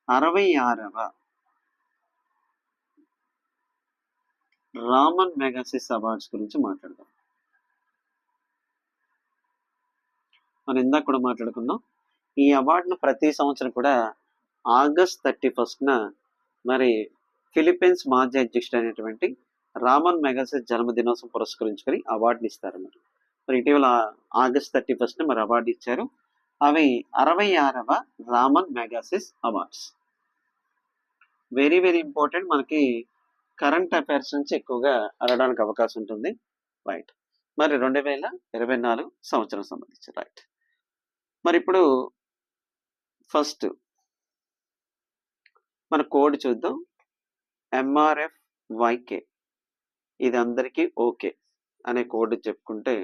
66వ రామన్ మెగసెస్ అవార్డ్స్ గురించి మాట్లాడదాం. మనం ఇందాక కూడా మాట్లాడుకున్నాం. ఈ అవార్డును ప్రతి సంవత్సరం కూడా ఆగస్ట్ 31న మరి ఫిలిప్పీన్స్ మాజీ అధ్యక్షుడు అయినటువంటి రామన్ మెగసెస్ జన్మదినోత్సవం పురస్కరించుకొని అవార్డుని ఇస్తారు. మరి ఇటీవల ఆగస్ట్ 31న మరి అవార్డు ఇచ్చారు. అవి 66వ Ramon Magsaysay awards. Very very important. మనకి కరెంట్ అఫైర్స్ నుంచి ఎక్కువగా అడగడానికి అవకాశం ఉంటుంది. రైట్. మరి 2024 సంవత్సరం సంబంధించి. రైట్. మరి ఇప్పుడు ఫస్ట్ మన కోడ్ చూద్దాం. MRFYK. ఇది అందరికీ ఓకే అనే కోడ్ చెప్పుకుంటే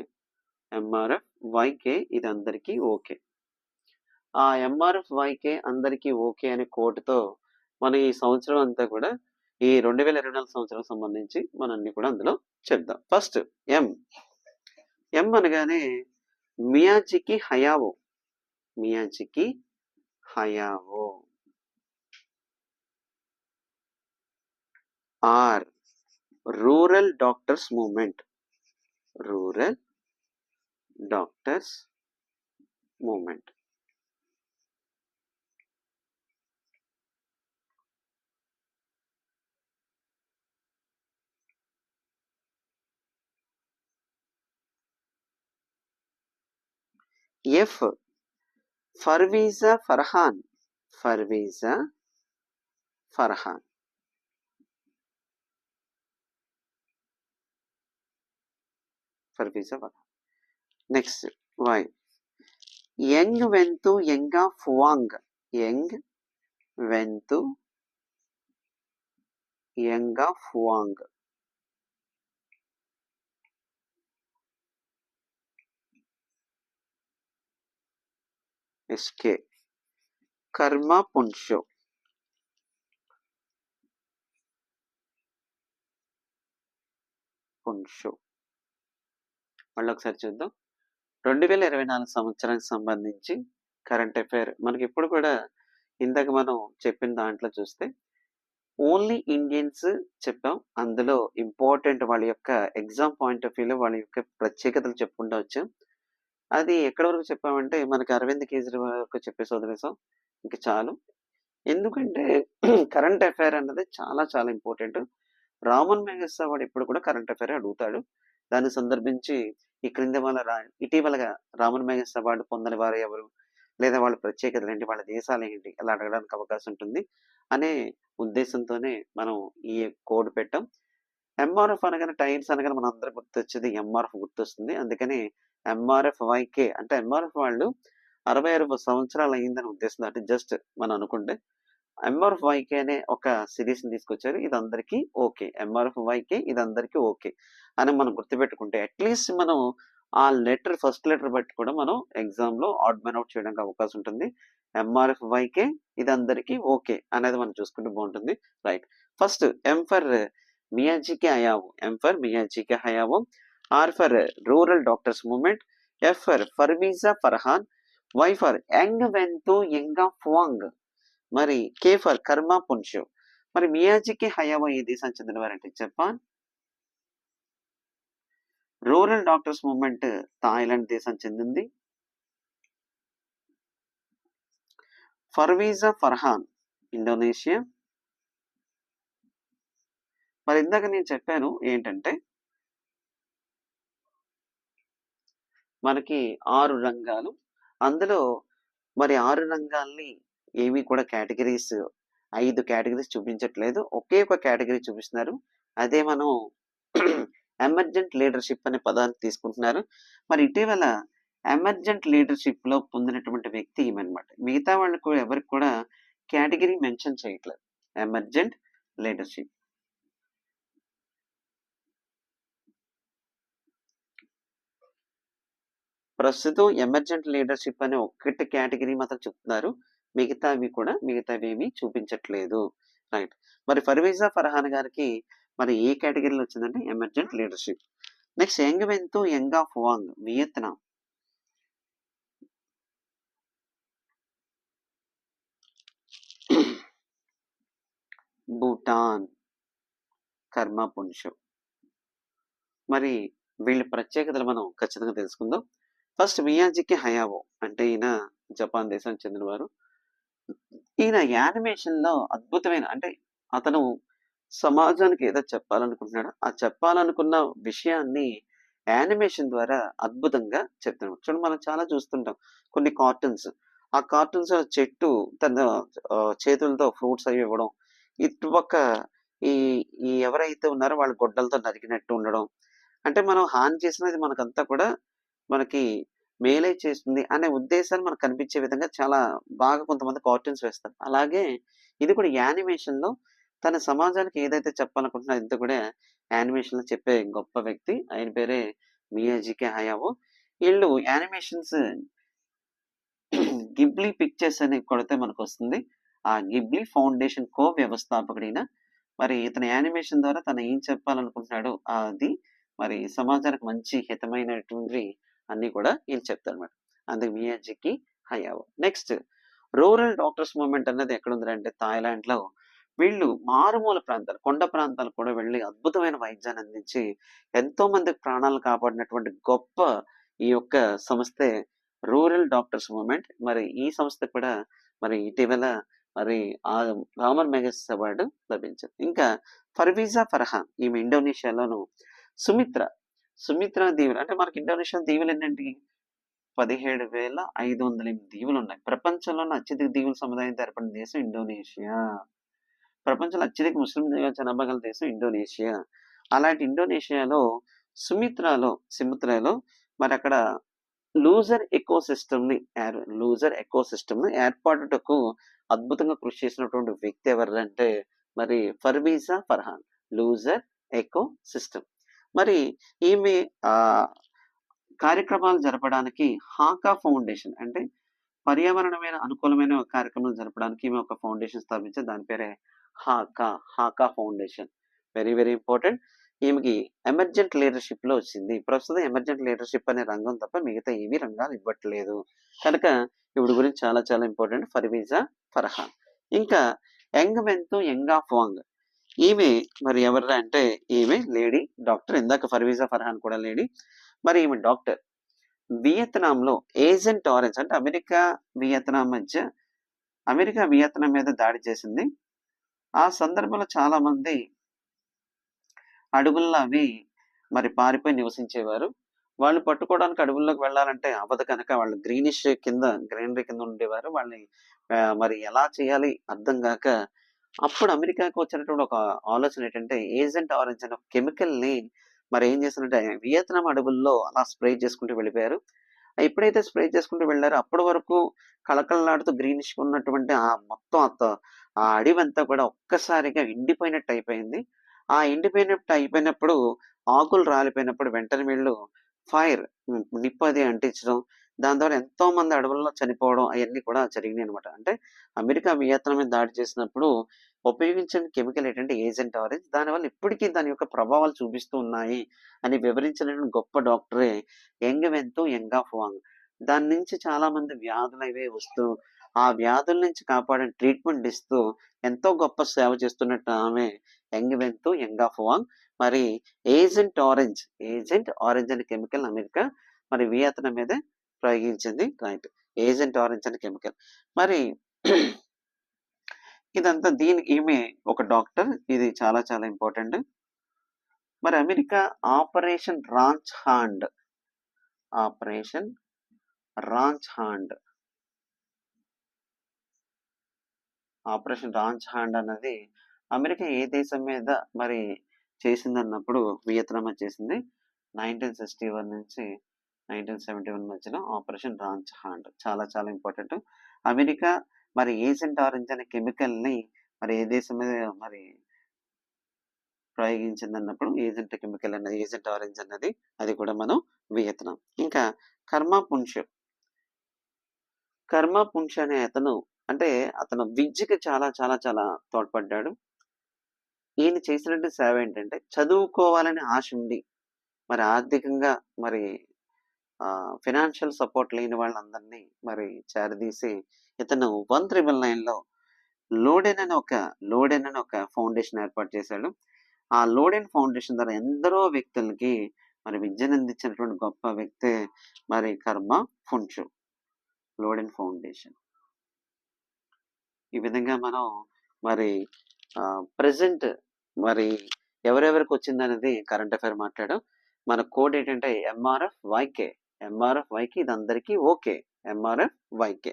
MRFYK ఇది అందరికీ ఓకే. ఆ ఎంఆర్ఎఫ్ వైకే అందరికీ ఓకే అనే కోట్‌తో మనం ఈ సంవత్సరం అంతా కూడా ఈ 2024 సంవత్సరం సంబంధించి మనం అన్ని కూడా అందులో చెప్దాం. First M. ఎం అనగానే Miyazaki Hayao. Miyazaki Hayao. R rural doctors movement. Rural doctors movement. F Farwiza Farhan. Farwiza Farhan. Farwiza Farhan. Next Y. Nguyen Thi Ngoc Phuong. Nguyen Thi Ngoc Phuong. ఎస్కే కర్మ పున్షో. పున్షో. మళ్ళీ ఒకసారి చూద్దాం. 2024 సంవత్సరానికి సంబంధించి current affair మనకి ఇప్పుడు కూడా ఇందాక మనం చెప్పిన దాంట్లో చూస్తే ఓన్లీ ఇండియన్స్ చెప్పాం. అందులో ఇంపార్టెంట్ వాళ్ళ యొక్క ఎగ్జామ్ పాయింట్ ఆఫ్ వ్యూలో వాళ్ళ యొక్క ప్రత్యేకతలు చెప్పుకుంటూ వచ్చాం. అది ఎక్కడి వరకు చెప్పామంటే మనకి అరవింద్ కేజ్రీవాల్ వరకు చెప్పేసి వదిలేసాం. ఇంక చాలు. ఎందుకంటే కరెంట్ అఫైర్ అన్నది చాలా చాలా ఇంపార్టెంట్. రామన్ మెగస్సా వాడు ఎప్పుడు కూడా కరెంట్ అఫైర్ అడుగుతాడు. దాన్ని సందర్భించి ఈ క్రింద ఇటీవలగా రామన్ మెగస్ అవార్డు పొందని వారు ఎవరు, లేదా వాళ్ళ ప్రత్యేకతలు ఏంటి, వాళ్ళ దేశాలు ఏంటి, అలా అడగడానికి అవకాశం ఉంటుంది అనే ఉద్దేశంతోనే మనం ఈ కోడ్ పెట్టాం. ఎంఆర్ఎఫ్ అనగానే టైర్స్ అనగానే మన అందరూ గుర్తొచ్చేది ఎంఆర్ఎఫ్ గుర్తొస్తుంది. అందుకని ఎంఆర్ఎఫ్ వైకే అంటే ఎంఆర్ఎఫ్ వాళ్ళు 66 సంవత్సరాలు అయ్యిందని ఉద్దేశం. అంటే జస్ట్ మనం అనుకుంటే ఎంఆర్ఎఫ్ వైకే అనే ఒక సిరీస్ ని తీసుకొచ్చారు. ఇది అందరికీ ఓకే. ఎంఆర్ఎఫ్ వైకే ఇది అందరికీ ఓకే అని మనం గుర్తుపెట్టుకుంటే అట్లీస్ట్ మనం ఆ లెటర్ ఫస్ట్ లెటర్ బట్టి కూడా మనం ఎగ్జామ్ లో ఆడ్ మ్యాన్ అవుట్ చేయడానికి అవకాశం ఉంటుంది. ఎంఆర్ఎఫ్ వైకే ఇది అందరికీ ఓకే అనేది మనం చూసుకుంటే బాగుంటుంది. Right. First M for Miyazaki Hayao. M for Miyazaki Hayao. R for rural doctors movement. F for Farwiza Farhan. Y for Nguyen Thi Ngoc Phuong. మరి కే ఫర్ కర్మ పున్షో. మరి మియాజికి హయావో ఏ దేశానికి చెందినవారంటే Japan. Rural doctors movement Thailand దేశానికి చెందింది. Farwiza Farhan Indonesia. మరి ఇందాక నేను చెప్పాను ఏంటంటే మనకి 6 రంగాలు. అందులో మరి 6 రంగాల్ని ఏవి కూడా కేటగిరీస్ 5 కేటగిరీస్ చూపించట్లేదు. ఒకే ఒక కేటగిరీ చూపిస్తున్నారు. అదే మనం ఎమర్జెంట్ లీడర్షిప్ అనే పదాన్ని తీసుకుంటున్నారు. మరి ఇటీవల ఎమర్జెంట్ లీడర్షిప్ లో పొందినటువంటి వ్యక్తి ఈమెనమాట. మిగతా వాళ్ళకు ఎవరికి కూడా కేటగిరీ మెన్షన్ చేయట్లేదు. Emergent leadership. ప్రస్తుతం ఎమర్జెంట్ లీడర్షిప్ అనే ఒక్కటి కేటగిరీ మాత్రం చెప్తున్నారు. మిగతావి ఏమీ చూపించట్లేదు. రైట్. మరి ఫర్వీజా ఫర్హాన్ గారికి మరి ఏ కేటగిరీలో వచ్చిందంటే emergent leadership. Next Nguyen Thi Ngoc Phuong Vietnam. Bhutan Karma Phuntsho. మరి వీళ్ళ ప్రత్యేకతలు మనం ఖచ్చితంగా తెలుసుకుందాం. ఫస్ట్ మియాజికి హయావో అంటే ఈయన జపాన్ దేశానికి చెందినవారు. ఈయన యానిమేషన్ లో అద్భుతమైన అంటే అతను సమాజానికి ఏదో చెప్పాలనుకుంటున్నాడో ఆ చెప్పాలనుకున్న విషయాన్ని యానిమేషన్ ద్వారా అద్భుతంగా చెప్తున్నాడు. చూడండి మనం చాలా చూస్తుంటాం కొన్ని కార్టూన్స్. ఆ కార్టూన్స్ చెట్టు తన చేతులతో ఫ్రూట్స్ అవి ఇవ్వడం, ఇటుపక్క ఈ ఈ ఎవరైతే ఉన్నారో వాళ్ళ గొడ్డలతో నరికినట్టు ఉండడం, అంటే మనం హాని చేసినది మనకంతా కూడా మనకి మేలే చేస్తుంది అనే ఉద్దేశాలు మనకు కనిపించే విధంగా చాలా బాగా కొంతమంది కార్టూన్స్ వేస్తారు. అలాగే ఇది కూడా యానిమేషన్ లో తన సమాజానికి ఏదైతే చెప్పాలనుకుంటున్నారో ఇది కూడా యానిమేషన్ లో చెప్పే గొప్ప వ్యక్తి. ఆయన పేరే మియాజికి హయావో. వీళ్ళు యానిమేషన్స్ గిబ్లీ పిక్చర్స్ అని కొడితే మనకు వస్తుంది. ఆ గిబ్లీ ఫౌండేషన్ కో వ్యవస్థాపకుడైన మరి ఇతని యానిమేషన్ ద్వారా తను ఏం చెప్పాలనుకుంటున్నాడో అది మరి సమాజానికి మంచి హితమైనటువంటివి అన్నీ కూడా ఈయన చెప్తారనమాట. అందుకు Miyazaki Hayao. Next rural doctors movement అన్నది ఎక్కడుందిరా థాయిలాండ్‌లో. వీళ్ళు మారుమూల ప్రాంతాలు, కొండ ప్రాంతాలకు కూడా వెళ్లి అద్భుతమైన వైద్యాన్ని అందించి ఎంతో మంది ప్రాణాలను కాపాడినటువంటి గొప్ప ఈ యొక్క సంస్థే రూరల్ డాక్టర్స్ మూవ్‌మెంట్. మరి ఈ సంస్థకు కూడా మరి ఇటీవల మరి రామన్ మెగసెస్ అవార్డు లభించింది. ఇంకా పర్వీజా ఫర్హాన్ ఈమె ఇండోనేషియాలోను. సుమిత్రా దీవులు అంటే మనకి ఇండోనేషియా దీవులు ఎన్నండి? 17,508 దీవులున్నాయి. ప్రపంచంలోనే అత్యధిక దీవుల సముదాయంతో ఏర్పడిన దేశం ఇండోనేషియా. ప్రపంచంలో అత్యధిక ముస్లిం జనాభా గల దేశం ఇండోనేషియా. అలాంటి ఇండోనేషియాలో సిమిత్రాలో మరి అక్కడ లూజర్ ఎకోసిస్టమ్ ని ఏర్పాటుటకు అద్భుతంగా కృషి చేసినటువంటి వ్యక్తి ఎవరంటే మరి Farwiza Farhan. Leuser ecosystem. మరి ఈమె కార్యక్రమాలు జరపడానికి హాకా ఫౌండేషన్ అంటే పర్యావరణమైన అనుకూలమైన కార్యక్రమాలు జరపడానికి ఈమె ఒక ఫౌండేషన్ స్థాపించారు. దాని పేరే HACA foundation. Very very important. ఈమెకి ఎమర్జెంట్ లీడర్షిప్ లో వచ్చింది. ప్రస్తుతం ఎమర్జెంట్ లీడర్షిప్ అనే రంగం తప్ప మిగతా ఏమీ రంగాలు ఇవ్వట్లేదు. కనుక ఇవిడి గురించి చాలా చాలా ఇంపార్టెంట్ పర్వీజా ఫర్హాన్. ఇంకా యంగాఫ్ వాంగ్. ఈమె మరి ఎవర్రా అంటే ఈమె లేడీ డాక్టర్. ఇందాక పర్వీజా ఫర్హాన్ కూడా లేడీ. మరి ఈమె డాక్టర్. వియత్నాంలో ఏజెంట్ ఆరెంజ్ అంటే అమెరికా వియత్నాం మీద దాడి చేసింది. ఆ సందర్భంలో చాలా మంది అడవుల్లో అవి మరి పారిపోయి నివసించేవారు. వాళ్ళు పట్టుకోవడానికి అడవుల్లోకి వెళ్ళాలంటే అవ్వదు కనుక వాళ్ళు గ్రీనరీ కింద ఉండేవారు. వాళ్ళని మరి ఎలా చేయాలి అర్థం కాక అప్పుడు అమెరికాకి వచ్చినటువంటి ఒక ఆలోచన ఏంటంటే ఏజెంట్ ఆరెంజ్ అనే కెమికల్ ని మరి ఏం చేశారంటే వియత్నాం అడవుల్లో అలా స్ప్రే చేసుకుంటూ వెళ్ళిపోయారు. ఎప్పుడైతే స్ప్రే చేసుకుంటూ వెళ్ళారో అప్పటి వరకు కళకళలాడుతూ గ్రీనిష్ ఉన్నటువంటి మొత్తం ఆ అడవి అంతా కూడా ఒక్కసారిగా ఎండిపోయినట్టు అయిపోయింది. ఆ ఎండిపోయినట్టు అయిపోయినప్పుడు ఆకులు రాలిపోయినప్పుడు వెంటనే వీళ్ళు నిప్పు అది అంటించడం, దాని ద్వారా ఎంతో మంది అడవుల్లో చనిపోవడం అవన్నీ కూడా జరిగినాయి అనమాట. అంటే అమెరికా వియత్నాం మీద దాడి చేసినప్పుడు ఉపయోగించిన కెమికల్ ఏంటంటే ఏజెంట్ ఆరెంజ్. దానివల్ల ఇప్పటికీ దాని యొక్క ప్రభావాలు చూపిస్తూ ఉన్నాయి అని వివరించినటువంటి గొప్ప డాక్టరే యంగాఫ్ వాంగ్. దాని నుంచి చాలా మంది వ్యాధులు అవే వస్తూ ఆ వ్యాధుల నుంచి కాపాడే ట్రీట్మెంట్ ఇస్తూ ఎంతో గొప్ప సేవ చేస్తున్నట్టు ఆమె యంగాఫ్ వాంగ్. మరి ఏజెంట్ ఆరెంజ్ అనే కెమికల్ అమెరికా మరి వియత్నాం మీద ప్రయోగించింది. రైట్. ఏజెంట్ ఆరెంజ్ అనే కెమికల్. మరి ఇదంతా ఈమె ఒక డాక్టర్. ఇది చాలా చాలా ఇంపార్టెంట్. మరి అమెరికా ఆపరేషన్ రాంచ్ హాండ్ అన్నది అమెరికా ఏ దేశం మీద మరి చేసిందన్నప్పుడు వియత్నాం చేసింది. 1961 నుంచి 1971 మధ్యలో ఆపరేషన్ రాంచ్ హాండ్ చాలా చాలా ఇంపార్టెంట్. అమెరికా మరి ఏజెంట్ ఆరెంజ్ అనే కెమికల్ ని మరి ఏ దేశం మీద మరి ప్రయోగించిందన్నప్పుడు ఏజెంట్ ఆరెంజ్ అన్నది అది కూడా మనం వియత్నాం. ఇంకా కర్మా పుంష్ అనే అతను విద్యకి చాలా చాలా చాలా తోడ్పడ్డాడు. ఈయన చేసినట్టు సేవ ఏంటంటే చదువుకోవాలని ఆశ ఉండి మరి ఆర్థికంగా మరి ఫినాన్షియల్ సపోర్ట్ లేని వాళ్ళందరినీ మరి చేరదీసి ఇతను 1999లో లోడెన్ అని ఒక ఫౌండేషన్ ఏర్పాటు చేశాడు. ఆ లోడెన్ ఫౌండేషన్ ద్వారా ఎందరో వ్యక్తులకి మరి విద్యను అందించినటువంటి గొప్ప వ్యక్తి మరి కర్మా పుంష్. లోడెన్ ఫౌండేషన్. ఈ విధంగా మనం మరి ప్రెసెంట్ మరి ఎవరెవరికి వచ్చిందనేది కరెంట్ అఫైర్ మాట్లాడాం. మన కోడ్ ఏంటంటే MRFYK. ఇది అందరికీ ఓకే. MRFYK.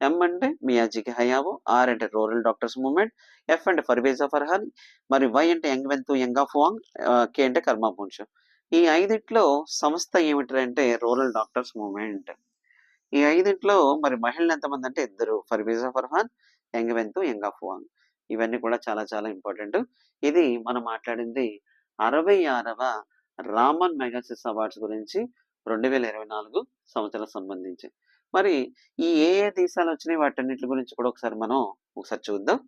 ఎం అంటే మియాజాకి హయావో, ఆర్ అంటే రూరల్ డాక్టర్స్ మూవ్‌మెంట్, ఎఫ్ అంటే పర్వేజా ఫర్హాన్, మరి వై అంటే యంగాఫ్ వాంగ్, కే అంటే కర్మా పుంష్. ఈ 5 సంస్థ ఏమిటంటే రూరల్ డాక్టర్స్ మూవ్‌మెంట్. ఈ 5 మరి మహిళలు ఎంతమంది అంటే 2, పర్వేజా ఫర్హాన్, యంగాఫ్ వాంగ్. ఇవన్నీ కూడా చాలా చాలా ఇంపార్టెంట్. ఇది మనం మాట్లాడింది 66వ రామన్ మెగాసిస్ అవార్డ్స్ గురించి 2024 సంవత్సరం సంబంధించి. మరి ఈ ఏ ఏ దేశాలు వచ్చినాయి వాటన్నిటి గురించి కూడా ఒకసారి చూద్దాం.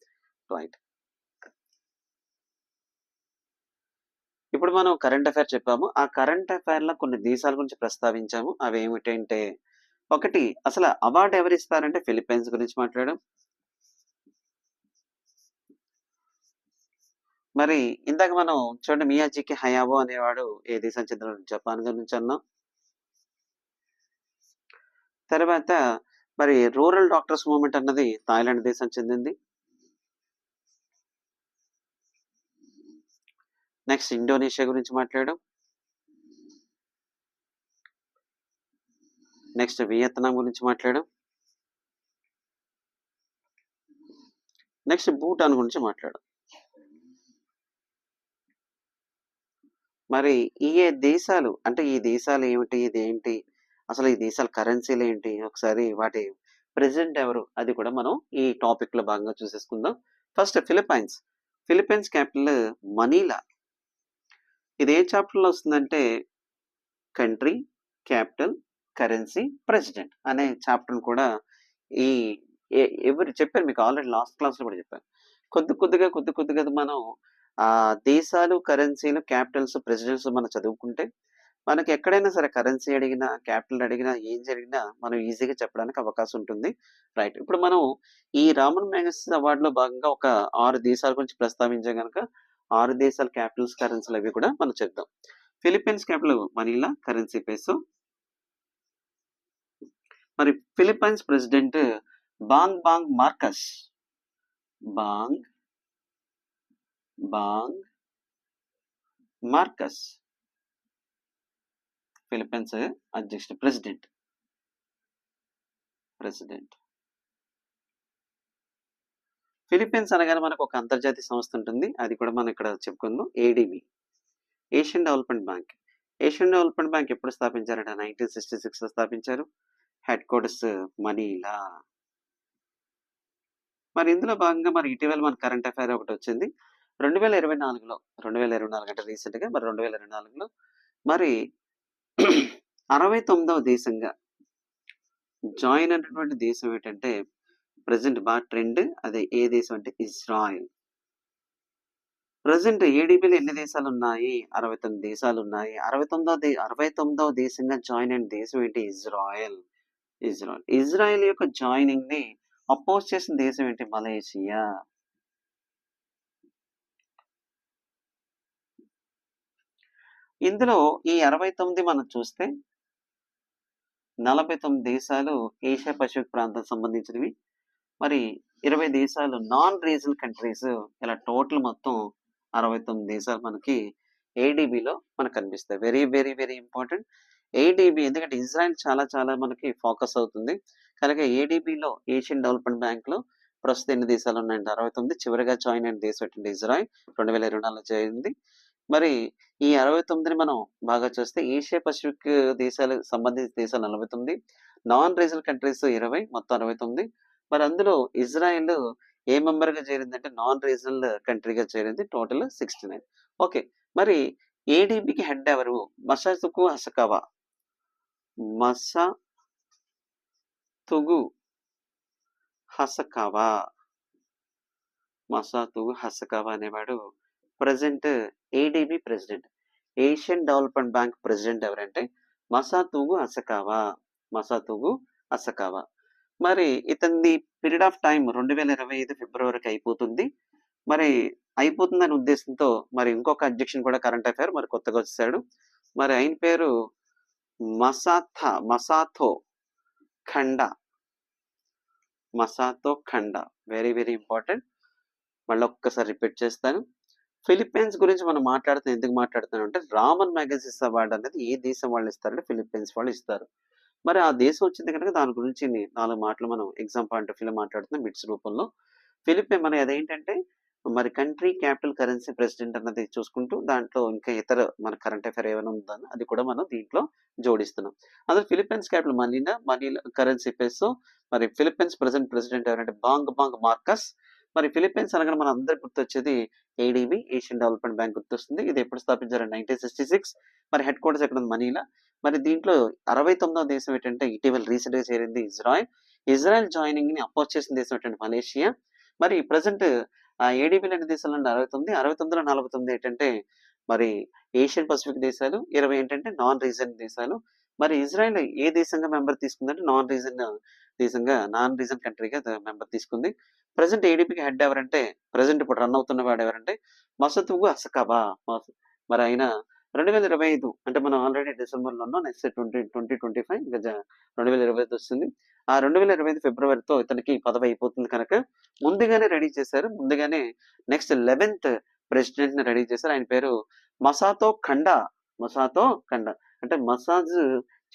రైట్. ఇప్పుడు మనం కరెంట్ అఫైర్ చెప్పాము. ఆ కరెంట్ అఫైర్‌లో కొన్ని దేశాల గురించి ప్రస్తావించాము. అవి ఏమిటంటే, ఒకటి అసలు అవార్డ్ ఎవరిస్తారంటే ఫిలిప్పైన్స్ గురించి మాట్లాడాం. మరి ఇందాక మనం చూడండి, మియాజాకి హయాబో అనేవాడు ఏ దేశానికి చెందినవాడు? జపాన్ గురించి అన్నాం. తర్వాత మరి రూరల్ డాక్టర్స్ మూవ్‌మెంట్ అన్నది థాయిలాండ్ దేశానికి చెందింది. నెక్స్ట్ ఇండోనేషియా గురించి మాట్లాడాం. నెక్స్ట్ వియత్నాం గురించి మాట్లాడాం. నెక్స్ట్ భూటాన్ గురించి మాట్లాడాం. మరి ఈ దేశాలు అంటే ఈ దేశాలు ఏమిటి? ఇదేంటి? అసలు ఈ దేశాల కరెన్సీలు ఏంటి? ఒకసారి వాటి ప్రెసిడెంట్ ఎవరు? అది కూడా మనం ఈ టాపిక్ లో భాగంగా చూసేసుకుందాం. First Philippines. Philippines capital Manila. ఇది ఏ చాప్టర్ లో వస్తుందంటే కంట్రీ, క్యాపిటల్, కరెన్సీ, ప్రెసిడెంట్ అనే చాప్టర్ కూడా ఈ ఎవరు చెప్పారు మీకు ఆల్రెడీ లాస్ట్ క్లాస్ లో కూడా చెప్పారు. కొద్ది కొద్దిగా మనం ఆ దేశాలు, కరెన్సీలు, క్యాపిటల్స్, ప్రెసిడెంట్స్ మనం చదువుకుంటే మనకి ఎక్కడైనా సరే కరెన్సీ అడిగినా, క్యాపిటల్ అడిగినా, ఏం జరిగినా మనం ఈజీగా చెప్పడానికి అవకాశం ఉంటుంది. రైట్. ఇప్పుడు మనం ఈ రామన్ మ్యాగసెస్ అవార్డులో భాగంగా ఒక 6 దేశాల గురించి ప్రస్తావించే గనక 6 దేశాల క్యాపిటల్స్, కరెన్సీలు అవి కూడా మనం చెప్దాం. Philippines capital Manila, currency peso. మరి Philippines president Bongbong Marcos. Bongbong Marcos Philippines అధ్యక్షుడు, ప్రెసిడెంట్. ఫిలిప్పైన్స్ అనగానే మనకు ఒక అంతర్జాతీయ సంస్థ ఉంటుంది. అది కూడా మనం ఇక్కడ చెప్పుకుందాం. ADB, Asian development bank. Asian development bank ఎప్పుడు స్థాపించారంటే 1966 లో స్థాపించారు. Head quarters Manila. మరి ఇందులో భాగంగా మరి ఇటీవల మన కరెంట్ అఫైర్ ఒకటి వచ్చింది. 2024లో 2024 అంటే రీసెంట్ గా మరి 2024లో మరి 69వ దేశంగా జాయిన్ అయినటువంటి దేశం ఏంటంటే ప్రెసెంట్ బాగా ట్రెండ్, అదే ఏ దేశం అంటే ఇజ్రాయెల్. ప్రెసెంట్ ఏడీబీలో ఎన్ని దేశాలు ఉన్నాయి? 69 దేశాలు ఉన్నాయి. 69వ దేశంగా జాయిన్ అయిన దేశం ఏంటి? ఇజ్రాయెల్. ఇజ్రాయెల్ యొక్క జాయినింగ్ ని అపోజ్ చేసిన దేశం ఏంటి? మలేషియా. ఇందులో ఈ 69 మనం చూస్తే 49 దేశాలు ఏషియా పసిఫిక్ ప్రాంతం సంబంధించినవి. మరి 20 దేశాలు నాన్ రీజనల్ కంట్రీస్. ఇలా టోటల్ మొత్తం 69 దేశాలు మనకి ఏడీబీలో మనకు కనిపిస్తాయి. Very very very important ADB, ఎందుకంటే ఇజ్రాయెల్ చాలా చాలా మనకి ఫోకస్ అవుతుంది కనుక ఏడీబీలో ఏషియన్ డెవలప్మెంట్ బ్యాంక్ లో ప్రస్తుతం ఎన్ని దేశాలు ఉన్నాయంటే 69. చివరిగా జాయిన్ అయిన దేశం ఏంటంటే ఇజ్రాయెల్ 2024లో చేరింది. మరి ఈ 69ని మనం బాగా చూస్తే ఏషియా పసిఫిక్ దేశాలకు సంబంధించిన దేశాలు 49, నాన్ రీజనల్ కంట్రీస్ 20, మొత్తం 69. మరి అందులో ఇజ్రాయెల్ ఏ మెంబర్ గా చేరిందంటే నాన్ రీజనల్ కంట్రీగా చేరింది. టోటల్ 69. ఓకే. మరి ఏడీబీకి హెడ్ ఎవరు? మసాతుకు హసకావా. మసాతుగు హసకావా అనేవాడు present ADB president. Asian development bank president ఎవరంటే మసాతుగు అసకావా. మరి ఇతని పీరియడ్ ఆఫ్ టైం 2025 ఫిబ్రవరికి అయిపోతుంది. మరి అయిపోతుందనే ఉద్దేశంతో మరి ఇంకొక అధ్యక్షుని కూడా కరెంట్ అఫైర్ మరి కొత్తగా వచ్చాడు. మరి ఆయన పేరు Masato Kanda. Very very important. మళ్ళీ ఒక్కసారి రిపీట్ చేస్తాను. ఫిలిప్పైన్స్ గురించి మనం ఎందుకు మాట్లాడుతున్నాం అంటే రామన్ మ్యాగసెస్ అవార్డు అనేది ఏ దేశం వాళ్ళు ఇస్తారంటే ఫిలిప్పైన్స్ వాళ్ళు ఇస్తారు. మరి ఆ దేశం వచ్చింది కనుక దాని గురించి 4 మాటలు మనం ఎగ్జామ్ పాయింట్ ఆఫ్ వ్యూలో మాట్లాడుతున్నాం బిట్స్ రూపంలో. ఫిలిప్పైన్ మరి అదేంటంటే మరి కంట్రీ, క్యాపిటల్, కరెన్సీ, ప్రెసిడెంట్ అన్నది చూసుకుంటూ దాంట్లో ఇంకా ఇతర మన కరెంట్ అఫైర్ ఏమైనా ఉందా అది కూడా మనం దీంట్లో జోడిస్తున్నాం. అందులో Philippines capital Manila currency peso. మరి ఫిలిప్పైన్స్ ప్రెసిడెంట్ ఎవరంటే బాంగ్ మార్కస్. మరి ఫిలిప్పైన్స్ అనగా మన అందరికి గుర్తొచ్చేది ఏడీబీ, ఏషియన్ డెవలప్మెంట్ బ్యాంక్ గుర్తొస్తుంది. ఇది ఎప్పుడు స్థాపించారు? 1966. మరి హెడ్ క్వార్టర్స్ ఎక్కడ ఉంది? మనీలా. మరి దీంట్లో 69వ దేశం ఏంటంటే ఇటీవల రీసెంట్‌గా చేరింది ఇజ్రాయెల్. ఇజ్రాయెల్ జాయినింగ్‌ని అపోజ్ చేసిన దేశం ఏంటంటే మలేషియా. మరి ప్రెజెంట్ ఏడీబీ లాంటి దేశాల నుండి 69, 69లో 49 ఏంటంటే మరి ఏషియన్ పసిఫిక్ దేశాలు, 20 ఏంటంటే నాన్ రీజన్ దేశాలు. మరి ఇజ్రాయెల్ ఏ దేశంగా మెంబర్ తీసుకుందంటే నాన్ రీజన్ కంట్రీగా మెంబర్ తీసుకుంది. ప్రెజెంట్ ఏడీపీకి హెడ్ ఎవరంటే ప్రెజెంట్ ఇప్పుడు రన్ అవుతున్న వాడు ఎవరంటే మసతుగు అసకాబా. మరి ఆయన 2025 అంటే మనం ఆల్రెడీ డిసెంబర్‌లో ఉన్నాం. నెక్స్ట్ 2025 ఇంకా 2025 వస్తుంది. ఆ 2025 ఫిబ్రవరితో ఇతనికి పదవి అయిపోతుంది కనుక ముందుగానే రెడీ చేశారు. ముందుగానే నెక్స్ట్ 11థ్ ప్రెసిడెంట్‌ని రెడీ చేశారు. ఆయన పేరు మసాతో కండా. మసాతో కండా అంటే మసాజ్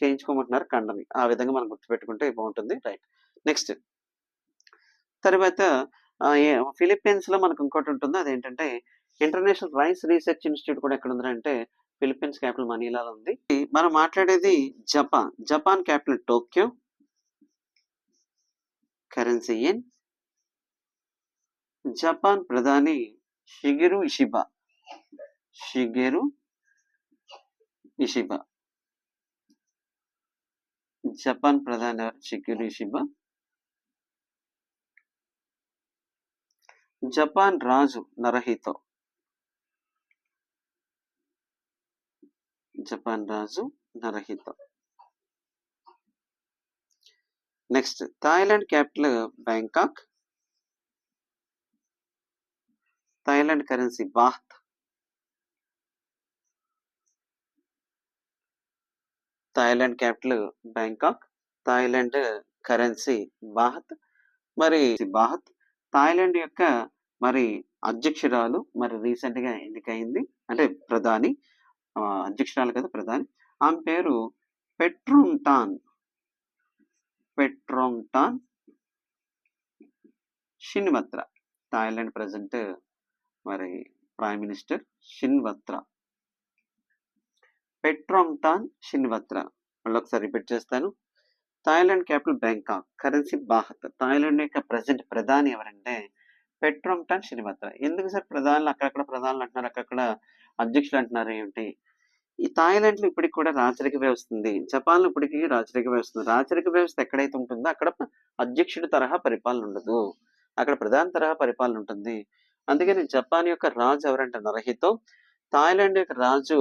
చేయించుకోమంటున్నారు కండని. ఆ విధంగా మనం గుర్తుపెట్టుకుంటే బాగుంటుంది. రైట్. నెక్స్ట్ తర్వాత ఫిలిప్పీన్స్‌లో మనకు ఇంకోటి ఉంటుంది. అదేంటంటే ఇంటర్నేషనల్ రైస్ రీసెర్చ్ ఇన్స్టిట్యూట్ కూడా ఎక్కడ ఉందంటే ఫిలిప్పీన్స్ క్యాపిటల్ మనీలాలో ఉంది. మనం మాట్లాడేది Japan. Japan capital Tokyo. Currency yen. Japan ప్రధాని Shigeru Ishiba. Shigeru Ishiba. Japan ప్రధాని ఎవరు? Shigeru Ishiba. జపాన్ రాజు నరహితో. జపాన్ రాజు Naruhito. Next Thailand capital Bangkok. Thailand currency baht. Thailand capital Bangkok. Thailand currency baht. మరి baht Thailand యొక్క మరి అధ్యక్షురాలు మరి రీసెంట్ గా ఎన్నికైంది. అంటే ప్రధాని, అధ్యక్షురాలు కదా ప్రధాని. ఆమె పేరు Paetongtarn. Paetongtarn Shinawatra. Thailand president మరి prime minister Shinawatra. Paetongtarn Shinawatra. మళ్ళీ ఒకసారి రిపీట్ చేస్తాను. Thailand capital Bangkok. Currency baht. Thailand యొక్క ప్రెసిడెంట్ ప్రధాని ఎవరంటే పెట్రోంగ్టాన్ షిన్వత్రా. ఎందుకు సార్ ప్రధానులు అక్కడక్కడ ప్రధానులు అంటున్నారు, అక్కడక్కడ అధ్యక్షులు అంటున్నారు ఏమిటి? ఈ థాయిలాండ్ లో ఇప్పటికి కూడా రాచరిక వ్యవస్థ ఉంది. జపాన్ లో ఇప్పటికీ రాచరిక వ్యవస్థ ఉంది. రాచరిక వ్యవస్థ ఎక్కడైతే ఉంటుందో అక్కడ అధ్యక్షుడి తరహా పరిపాలన ఉండదు. అక్కడ ప్రధాన తరహా పరిపాలన ఉంటుంది. అందుకని జపాన్ యొక్క రాజు ఎవరంటే నరహితో. థాయిలాండ్ యొక్క రాజు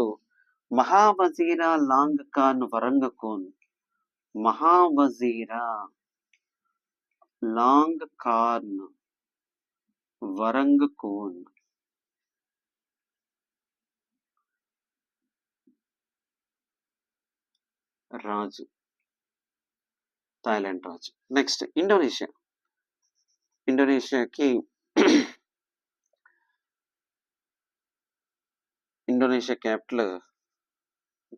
Maha Vajiralongkorn Varangkun. Maha Vajiralongkorn Varangkun. రాజు, థాయిలాండ్ రాజు. Next Indonesia. ఇండోనేషియాకి ఇండోనేషియా క్యాపిటల్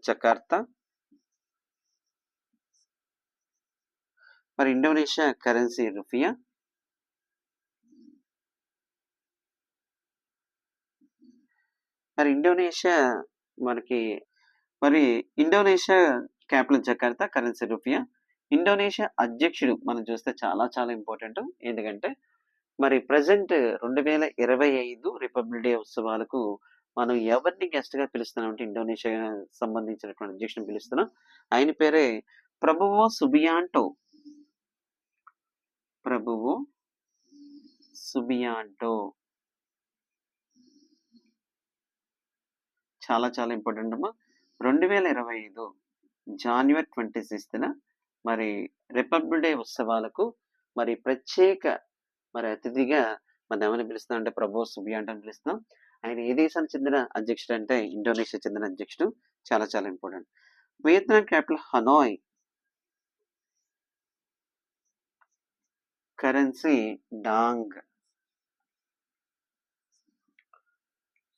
జకార్తా. మరి ఇండోనేషియా కరెన్సీ రూపియా. మరి Indonesia Indonesia capital Jakarta, currency rupiah. Indonesia అధ్యక్షుడు మనం చూస్తే చాలా చాలా ఇంపార్టెంట్. ఎందుకంటే మరి ప్రజెంట్ 2025 రిపబ్లిక్ డే ఉత్సవాలకు మనం ఎవరిని గెస్ట్ గా పిలుస్తున్నాం అంటే ఇండోనేషియా సంబంధించినటువంటి అధ్యక్షుని పిలుస్తున్నాం. ఆయన పేరే ప్రభువో సుబియాంటో. Prabowo Subianto. చాలా చాలా ఇంపార్టెంట్ అమ్మా. 2025 జనవరి 26న మరి రిపబ్లిక్ డే ఉత్సవాలకు మరి ప్రత్యేక మరి అతిథిగా మనం ఎవరిని పిలుస్తున్నాం అంటే ప్రభువో సుబియాంటో అని పిలుస్తున్నాం. ఆయన ఏ దేశానికి చెందిన అధ్యక్షుడు అంటే ఇండోనేషియా చెందిన అధ్యక్షుడు. చాలా చాలా important. Vietnam capital Hanoi. Currency dong.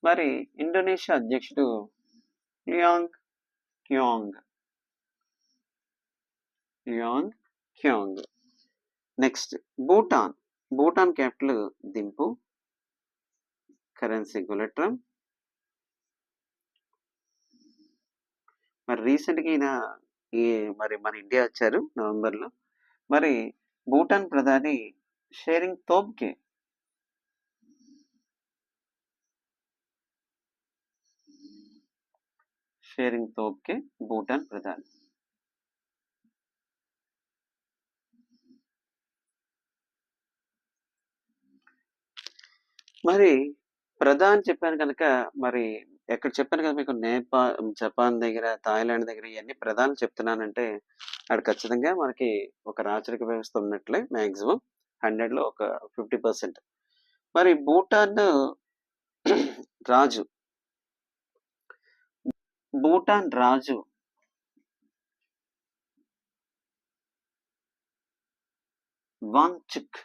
మరి ఇండోనేషియా అధ్యక్షుడు Luong Cuong. Luong Cuong. Next Bhutan. Bhutan capital Thimphu. Currency ngultrum. మరి రీసెంట్గా ఈయన మరి మన ఇండియా వచ్చారు నవంబర్లో. మరి భూటాన్ ప్రధాని షేరింగ్ తోబ్గే. షేరింగ్ తోబ్గే భూటాన్ ప్రధాని. మరి ప్రధాని చెప్పాను కనుక మరి ఎక్కడ చెప్పాను కదా మీకు జపాన్ దగ్గర, థాయిలాండ్ దగ్గర ఇయన్నీ ప్రధాని చెప్తున్నానంటే అక్కడ ఖచ్చితంగా మనకి ఒక రాచరిక వ్యవస్థ ఉన్నట్లే మాక్సిమం 100లో ఒక 50%. మరి భూటాన్ రాజు భూటాన్ రాజు వాంగ్చుక్.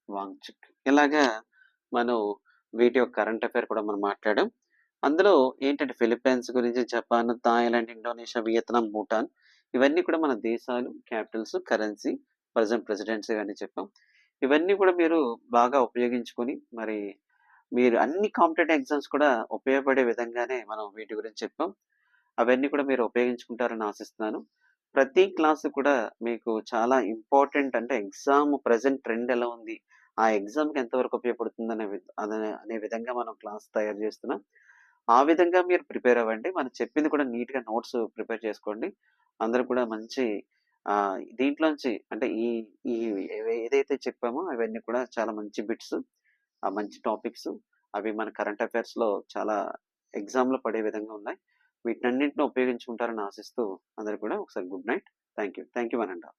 వాంగ్చుక్. ఇలాగా మనం వీటి యొక్క కరెంట్ అఫైర్ కూడా మనం మాట్లాడాం. అందులో ఏంటంటే ఫిలిప్పైన్స్ గురించి, Japan, Thailand, Indonesia, Vietnam, Bhutan ఇవన్నీ కూడా మన దేశాలు, క్యాపిటల్స్, కరెన్సీ, ప్రెసిడెంట్స్ ఇవన్నీ చెప్పాం. ఇవన్నీ కూడా మీరు బాగా ఉపయోగించుకొని మరి మీరు అన్ని కాంపిటేటివ్ ఎగ్జామ్స్ కూడా ఉపయోగపడే విధంగానే మనం వీటి గురించి చెప్పాం. అవన్నీ కూడా మీరు ఉపయోగించుకుంటారని ఆశిస్తున్నాను. ప్రతి క్లాసు కూడా మీకు చాలా ఇంపార్టెంట్ అంటే ఎగ్జామ్ ప్రెజెంట్ ట్రెండ్ ఎలా ఉంది? ఆ ఎగ్జామ్‌కి ఎంతవరకు ఉపయోగపడుతుందనే అనే విధంగా మనం క్లాస్ తయారు చేస్తున్నాం. ఆ విధంగా మీరు ప్రిపేర్ అవ్వండి. మనం చెప్పింది కూడా నీట్‌గా నోట్స్ ప్రిపేర్ చేసుకోండి. అందరూ కూడా మంచి దీంట్లోంచి అంటే ఈ ఈ ఏదైతే చెప్పామో అవన్నీ కూడా చాలా మంచి బిట్స్, మంచి టాపిక్స్. అవి మన కరెంట్ అఫైర్స్‌లో చాలా ఎగ్జామ్‌లో పడే విధంగా ఉన్నాయి. వీటన్నిటిని ఉపయోగించుకుంటారని ఆశిస్తూ అందరికి కూడా ఒకసారి good night. Thank you. Thank you one and all.